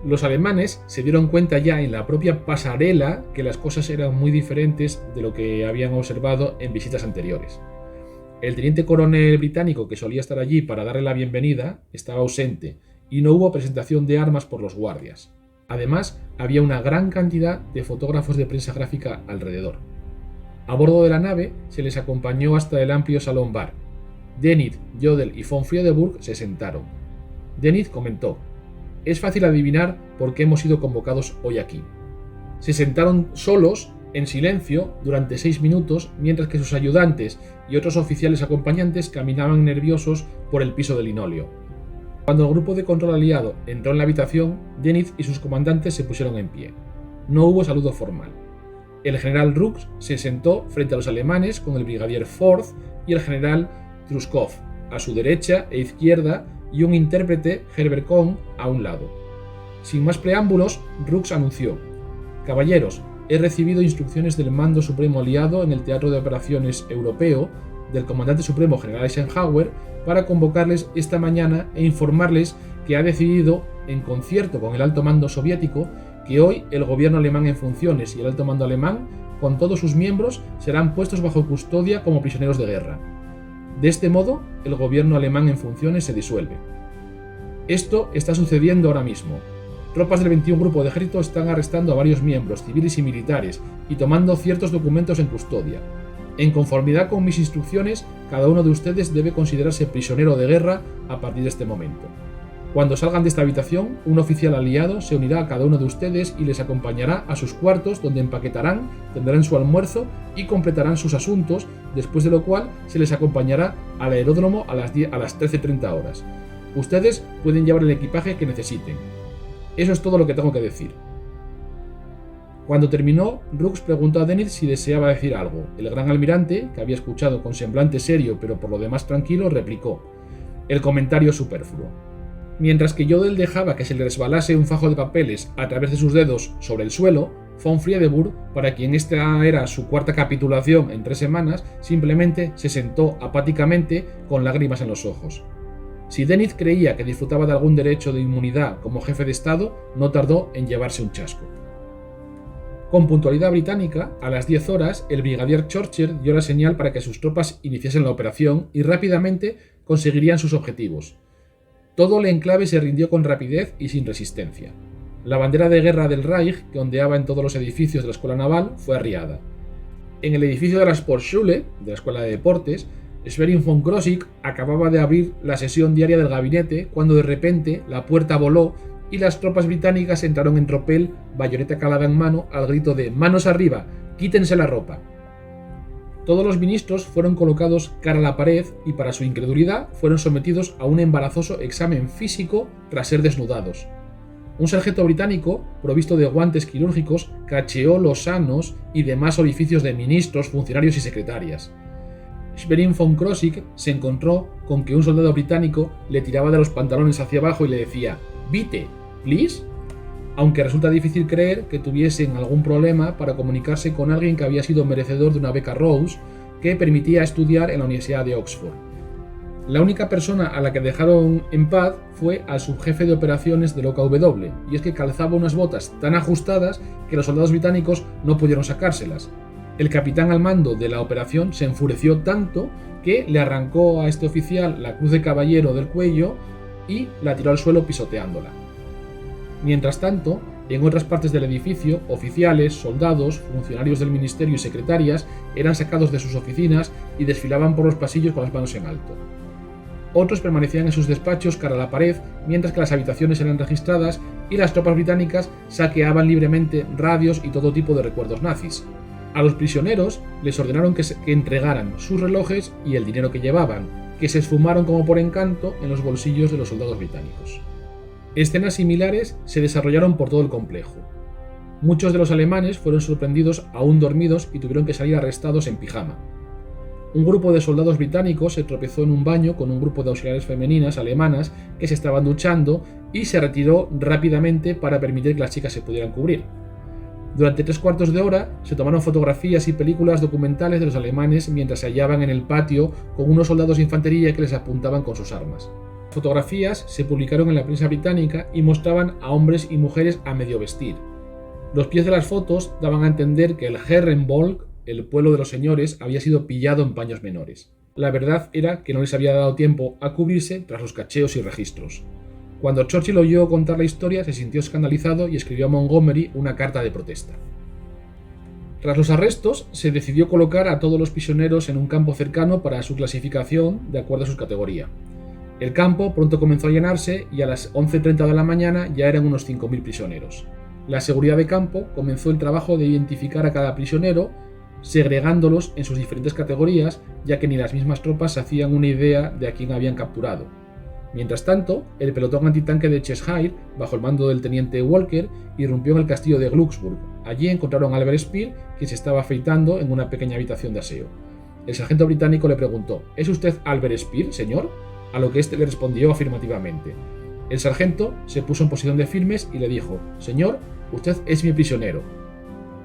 Los alemanes se dieron cuenta ya en la propia pasarela que las cosas eran muy diferentes de lo que habían observado en visitas anteriores. El teniente coronel británico que solía estar allí para darle la bienvenida estaba ausente y no hubo presentación de armas por los guardias. Además, había una gran cantidad de fotógrafos de prensa gráfica alrededor. A bordo de la nave se les acompañó hasta el amplio salón bar. Denith, Jodl y von Friedeburg se sentaron. Denith comentó: «Es fácil adivinar por qué hemos sido convocados hoy aquí». Se sentaron solos, en silencio, durante 6 minutos, mientras que sus ayudantes y otros oficiales acompañantes caminaban nerviosos por el piso de linóleo. Cuando el grupo de control aliado entró en la habitación, Denith y sus comandantes se pusieron en pie. No hubo saludo formal. El general Rux se sentó frente a los alemanes con el brigadier Forth y el general Truskov a su derecha e izquierda y un intérprete, Herbert Kohn, a un lado. Sin más preámbulos, Rux anunció: «Caballeros, he recibido instrucciones del Mando Supremo Aliado en el Teatro de Operaciones Europeo, del Comandante Supremo General Eisenhower, para convocarles esta mañana e informarles que ha decidido, en concierto con el alto mando soviético, que hoy el gobierno alemán en funciones y el alto mando alemán, con todos sus miembros, serán puestos bajo custodia como prisioneros de guerra. De este modo, el gobierno alemán en funciones se disuelve. Esto está sucediendo ahora mismo. Tropas del 21 Grupo de Ejército están arrestando a varios miembros, civiles y militares, y tomando ciertos documentos en custodia. En conformidad con mis instrucciones, cada uno de ustedes debe considerarse prisionero de guerra a partir de este momento. Cuando salgan de esta habitación, un oficial aliado se unirá a cada uno de ustedes y les acompañará a sus cuartos, donde empaquetarán, tendrán su almuerzo y completarán sus asuntos, después de lo cual se les acompañará al aeródromo a las 13:30 horas. Ustedes pueden llevar el equipaje que necesiten. Eso es todo lo que tengo que decir». Cuando terminó, Rux preguntó a Denith si deseaba decir algo. El gran almirante, que había escuchado con semblante serio pero por lo demás tranquilo, replicó: «El comentario es superfluo». Mientras que Jodl dejaba que se le resbalase un fajo de papeles a través de sus dedos sobre el suelo, von Friedeburg, para quien esta era su cuarta capitulación en 3 semanas, simplemente se sentó apáticamente con lágrimas en los ojos. Si Denith creía que disfrutaba de algún derecho de inmunidad como jefe de Estado, no tardó en llevarse un chasco. Con puntualidad británica, a las 10 horas, el brigadier Churchill dio la señal para que sus tropas iniciasen la operación y rápidamente conseguirían sus objetivos. Todo el enclave se rindió con rapidez y sin resistencia. La bandera de guerra del Reich, que ondeaba en todos los edificios de la escuela naval, fue arriada. En el edificio de la Sportschule, de la escuela de deportes, Schwerin von Krosigk acababa de abrir la sesión diaria del gabinete cuando de repente la puerta voló y las tropas británicas entraron en tropel, bayoneta calada en mano, al grito de «¡Manos arriba! ¡Quítense la ropa!». Todos los ministros fueron colocados cara a la pared y, para su incredulidad, fueron sometidos a un embarazoso examen físico tras ser desnudados. Un sargento británico, provisto de guantes quirúrgicos, cacheó los anos y demás orificios de ministros, funcionarios y secretarias. Schwerin von Krosigk se encontró con que un soldado británico le tiraba de los pantalones hacia abajo y le decía «Bitte, please», aunque resulta difícil creer que tuviesen algún problema para comunicarse con alguien que había sido merecedor de una beca Rose que permitía estudiar en la Universidad de Oxford. La única persona a la que dejaron en paz fue al subjefe de operaciones del OKW, y es que calzaba unas botas tan ajustadas que los soldados británicos no pudieron sacárselas. El capitán al mando de la operación se enfureció tanto que le arrancó a este oficial la cruz de caballero del cuello y la tiró al suelo pisoteándola. Mientras tanto, en otras partes del edificio, oficiales, soldados, funcionarios del ministerio y secretarias eran sacados de sus oficinas y desfilaban por los pasillos con las manos en alto. Otros permanecían en sus despachos cara a la pared, mientras que las habitaciones eran registradas y las tropas británicas saqueaban libremente radios y todo tipo de recuerdos nazis. A los prisioneros les ordenaron que entregaran sus relojes y el dinero que llevaban, que se esfumaron como por encanto en los bolsillos de los soldados británicos. Escenas similares se desarrollaron por todo el complejo. Muchos de los alemanes fueron sorprendidos aún dormidos y tuvieron que salir arrestados en pijama. Un grupo de soldados británicos se tropezó en un baño con un grupo de auxiliares femeninas alemanas que se estaban duchando y se retiró rápidamente para permitir que las chicas se pudieran cubrir. Durante 3/4 de hora se tomaron fotografías y películas documentales de los alemanes mientras se hallaban en el patio con unos soldados de infantería que les apuntaban con sus armas. Las fotografías se publicaron en la prensa británica y mostraban a hombres y mujeres a medio vestir. Los pies de las fotos daban a entender que el Herrenvolk, el pueblo de los señores, había sido pillado en paños menores. La verdad era que no les había dado tiempo a cubrirse tras los cacheos y registros. Cuando Churchill oyó contar la historia, se sintió escandalizado y escribió a Montgomery una carta de protesta. Tras los arrestos, se decidió colocar a todos los prisioneros en un campo cercano para su clasificación de acuerdo a su categoría. El campo pronto comenzó a llenarse y a las 11:30 de la mañana ya eran unos 5.000 prisioneros. La seguridad de campo comenzó el trabajo de identificar a cada prisionero, segregándolos en sus diferentes categorías, ya que ni las mismas tropas se hacían una idea de a quién habían capturado. Mientras tanto, el pelotón antitanque de Cheshire, bajo el mando del teniente Walker, irrumpió en el castillo de Glucksburg. Allí encontraron a Albert Speer, quien se estaba afeitando en una pequeña habitación de aseo. El sargento británico le preguntó: ¿Es usted Albert Speer, señor? A lo que éste le respondió afirmativamente. El sargento se puso en posición de firmes y le dijo: Señor, usted es mi prisionero.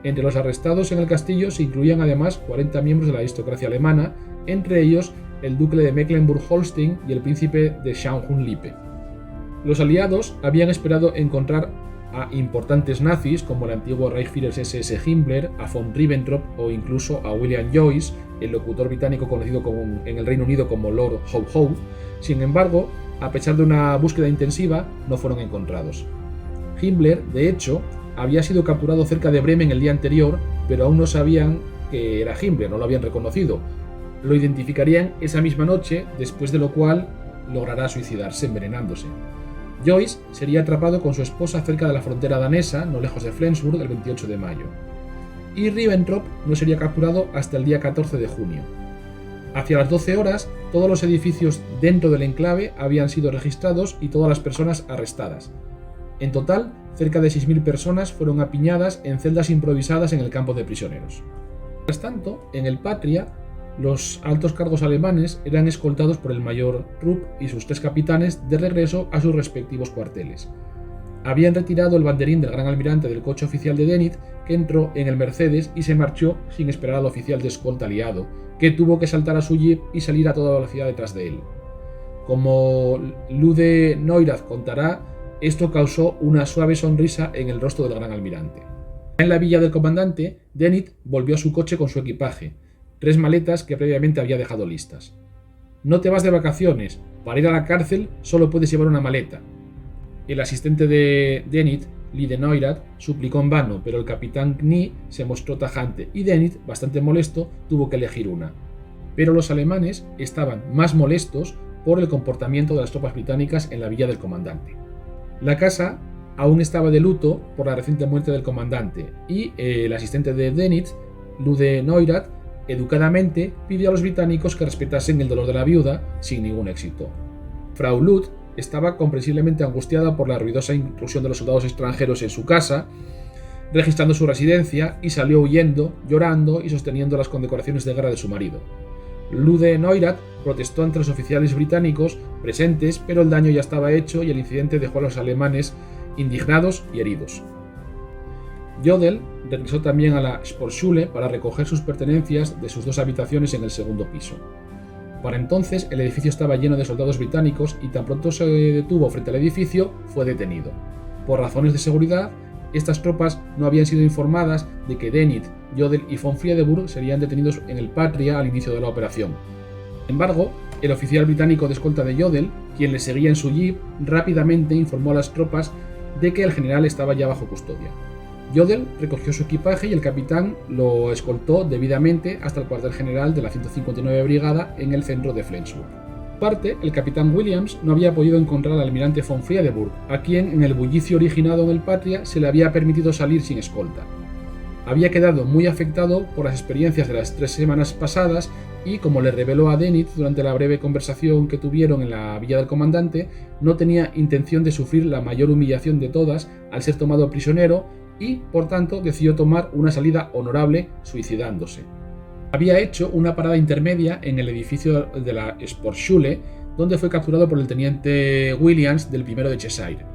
Entre los arrestados en el castillo se incluían además 40 miembros de la aristocracia alemana, entre ellos el duque de Mecklenburg-Holstein y el príncipe de Schaumburg-Lippe. Los aliados habían esperado encontrar a importantes nazis como el antiguo Reichsführer SS Himmler, a von Ribbentrop o incluso a William Joyce, el locutor británico conocido en el Reino Unido como Lord Howe. Sin embargo, a pesar de una búsqueda intensiva, no fueron encontrados. Himmler, de hecho, había sido capturado cerca de Bremen el día anterior, pero aún no sabían que era Himmler, no lo habían reconocido. Lo identificarían esa misma noche, después de lo cual logrará suicidarse envenenándose. Joyce sería atrapado con su esposa cerca de la frontera danesa, no lejos de Flensburg, el 28 de mayo. Y Ribbentrop no sería capturado hasta el día 14 de junio. Hacia las 12 horas, todos los edificios dentro del enclave habían sido registrados y todas las personas arrestadas. En total, cerca de 6.000 personas fueron apiñadas en celdas improvisadas en el campo de prisioneros. Mientras tanto, en el Patria, los altos cargos alemanes eran escoltados por el mayor Rupp y sus 3 capitanes de regreso a sus respectivos cuarteles. Habían retirado el banderín del gran almirante del coche oficial de Dönitz, que entró en el Mercedes y se marchó sin esperar al oficial de escolta aliado, que tuvo que saltar a su jeep y salir a toda velocidad detrás de él. Como Lude Neurath contará, esto causó una suave sonrisa en el rostro del gran almirante. En la villa del comandante, Dönitz volvió a su coche con su equipaje, 3 maletas que previamente había dejado listas. No te vas de vacaciones, para ir a la cárcel solo puedes llevar una maleta. El asistente de Dönitz, Lude Neurath, suplicó en vano, pero el capitán Knie se mostró tajante y Dönitz, bastante molesto, tuvo que elegir una. Pero los alemanes estaban más molestos por el comportamiento de las tropas británicas en la villa del comandante. La casa aún estaba de luto por la reciente muerte del comandante y el asistente de Dönitz, Lude Neurath, educadamente pidió a los británicos que respetasen el dolor de la viuda sin ningún éxito. Frau Luth estaba comprensiblemente angustiada por la ruidosa intrusión de los soldados extranjeros en su casa, registrando su residencia, y salió huyendo, llorando y sosteniendo las condecoraciones de guerra de su marido. Lude Neurath protestó ante los oficiales británicos presentes, pero el daño ya estaba hecho y el incidente dejó a los alemanes indignados y heridos. Jodl regresó también a la Sportschule para recoger sus pertenencias de sus 2 habitaciones en el segundo piso. Para entonces el edificio estaba lleno de soldados británicos y tan pronto se detuvo frente al edificio, fue detenido. Por razones de seguridad, estas tropas no habían sido informadas de que Dönitz, Jodl y von Friedeburg serían detenidos en el Patria al inicio de la operación. Sin embargo, el oficial británico de escolta de Jodl, quien le seguía en su jeep, rápidamente informó a las tropas de que el general estaba ya bajo custodia. Jodl recogió su equipaje y el capitán lo escoltó debidamente hasta el cuartel general de la 159 Brigada en el centro de Flensburg. Por parte, el capitán Williams no había podido encontrar al almirante von Friedeburg, a quien en el bullicio originado en el Patria se le había permitido salir sin escolta. Había quedado muy afectado por las experiencias de las 3 semanas pasadas y, como le reveló a Dönitz durante la breve conversación que tuvieron en la villa del comandante, no tenía intención de sufrir la mayor humillación de todas al ser tomado prisionero y, por tanto, decidió tomar una salida honorable suicidándose. Había hecho una parada intermedia en el edificio de la Sportschule, donde fue capturado por el teniente Williams del 1 de Cheshire.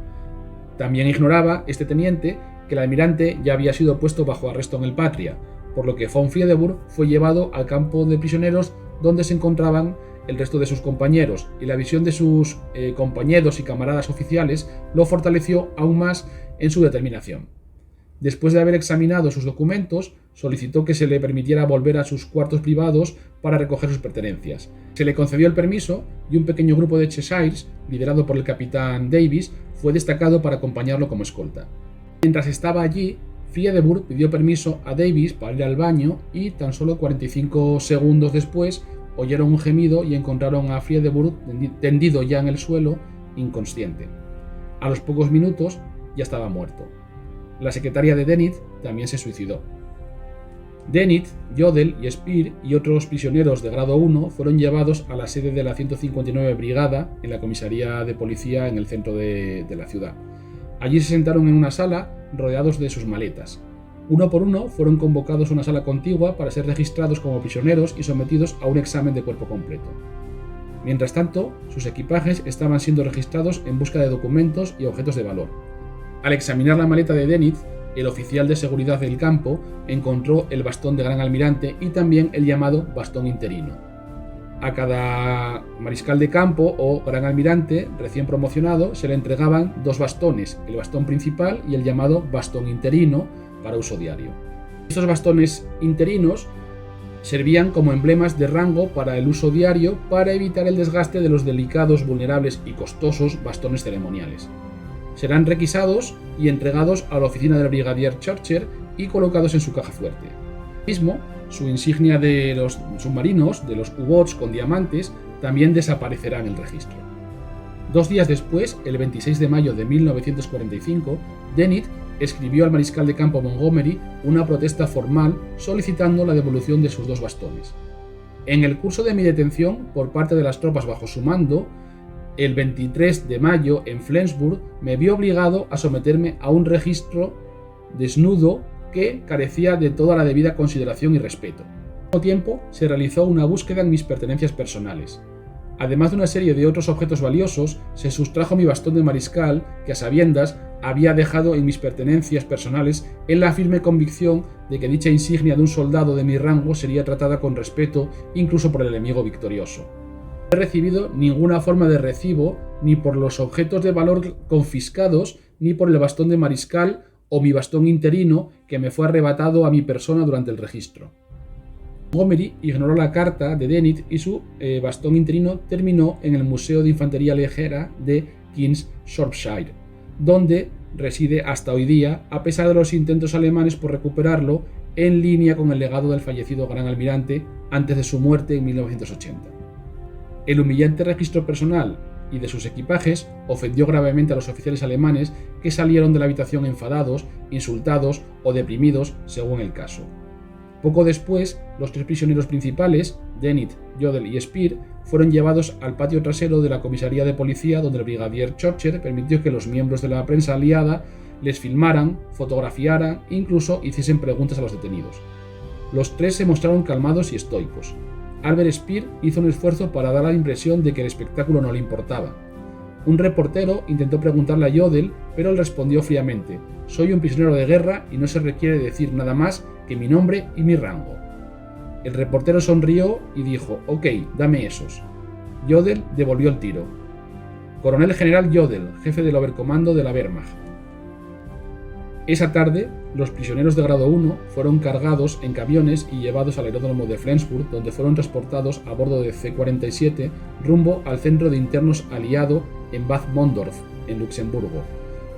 También ignoraba este teniente que el almirante ya había sido puesto bajo arresto en el Patria, por lo que von Friedeburg fue llevado al campo de prisioneros donde se encontraban el resto de sus compañeros, y la visión de sus compañeros y camaradas oficiales lo fortaleció aún más en su determinación. Después de haber examinado sus documentos, solicitó que se le permitiera volver a sus cuartos privados para recoger sus pertenencias. Se le concedió el permiso y un pequeño grupo de Cheshires, liderado por el capitán Davis, fue destacado para acompañarlo como escolta. Mientras estaba allí, Friedeburg pidió permiso a Davis para ir al baño y tan solo 45 segundos después oyeron un gemido y encontraron a Friedeburg tendido ya en el suelo, inconsciente. A los pocos minutos ya estaba muerto. La secretaria de Dennett también se suicidó. Dennett, Jodl y Speer y otros prisioneros de grado 1 fueron llevados a la sede de la 159 Brigada en la comisaría de policía en el centro de la ciudad. Allí se sentaron en una sala rodeados de sus maletas. Uno por uno fueron convocados a una sala contigua para ser registrados como prisioneros y sometidos a un examen de cuerpo completo. Mientras tanto, sus equipajes estaban siendo registrados en busca de documentos y objetos de valor. Al examinar la maleta de Dennett, el oficial de seguridad del campo encontró el bastón de gran almirante y también el llamado bastón interino. A cada mariscal de campo o gran almirante recién promocionado se le entregaban dos bastones, el bastón principal y el llamado bastón interino para uso diario. Estos bastones interinos servían como emblemas de rango para el uso diario para evitar el desgaste de los delicados, vulnerables y costosos bastones ceremoniales. Serán requisados y entregados a la oficina del brigadier Churchill y colocados en su caja fuerte. Mismo, su insignia de los submarinos, de los U-boats con diamantes, también desaparecerá en el registro. 2 días después, el 26 de mayo de 1945, Dennett escribió al mariscal de campo Montgomery una protesta formal solicitando la devolución de sus 2 bastones. En el curso de mi detención por parte de las tropas bajo su mando, el 23 de mayo en Flensburg me vi obligado a someterme a un registro desnudo que carecía de toda la debida consideración y respeto. Al mismo tiempo, se realizó una búsqueda en mis pertenencias personales. Además de una serie de otros objetos valiosos, se sustrajo mi bastón de mariscal, que a sabiendas había dejado en mis pertenencias personales en la firme convicción de que dicha insignia de un soldado de mi rango sería tratada con respeto incluso por el enemigo victorioso. No he recibido ninguna forma de recibo ni por los objetos de valor confiscados ni por el bastón de mariscal o mi bastón interino que me fue arrebatado a mi persona durante el registro. Montgomery ignoró la carta de Dennett y su bastón interino terminó en el Museo de Infantería Ligera de King's Shropshire, donde reside hasta hoy día, a pesar de los intentos alemanes por recuperarlo, en línea con el legado del fallecido gran almirante antes de su muerte en 1980. El humillante registro personal y de sus equipajes ofendió gravemente a los oficiales alemanes que salieron de la habitación enfadados, insultados o deprimidos según el caso. Poco después, los 3 prisioneros principales, Dennett, Jodl y Speer, fueron llevados al patio trasero de la comisaría de policía donde el brigadier Churchill permitió que los miembros de la prensa aliada les filmaran, fotografiaran e incluso hiciesen preguntas a los detenidos. Los 3 se mostraron calmados y estoicos. Albert Speer hizo un esfuerzo para dar la impresión de que el espectáculo no le importaba. Un reportero intentó preguntarle a Jodl, pero él respondió fríamente: «Soy un prisionero de guerra y no se requiere decir nada más que mi nombre y mi rango». El reportero sonrió y dijo: «Ok, dame esos». Jodl devolvió el tiro. Coronel General Jodl, jefe del Oberkommando de la Wehrmacht. Esa tarde, los prisioneros de grado 1 fueron cargados en camiones y llevados al aeródromo de Flensburg, donde fueron transportados a bordo de C-47 rumbo al centro de internos aliado en Bad Mondorf, en Luxemburgo.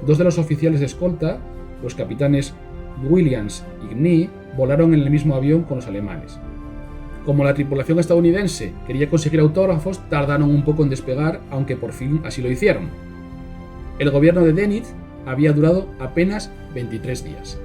2 de los oficiales de escolta, los capitanes Williams y Gnee, volaron en el mismo avión con los alemanes. Como la tripulación estadounidense quería conseguir autógrafos, tardaron un poco en despegar, aunque por fin así lo hicieron. El gobierno de Dennett había durado apenas 23 días.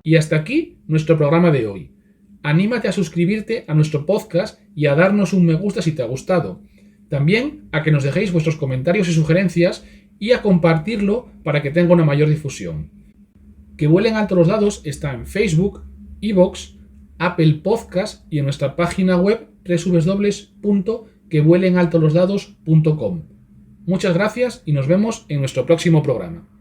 Y hasta aquí nuestro programa de hoy. anímate a suscribirte a nuestro podcast y a darnos un me gusta si te ha gustado. También a que nos dejéis vuestros comentarios y sugerencias y a compartirlo para que tenga una mayor difusión. Que vuelen alto los dados está en Facebook, iVoox, Apple Podcast y en nuestra página web www.quevuelenaltolosdados.com. Muchas gracias y nos vemos en nuestro próximo programa.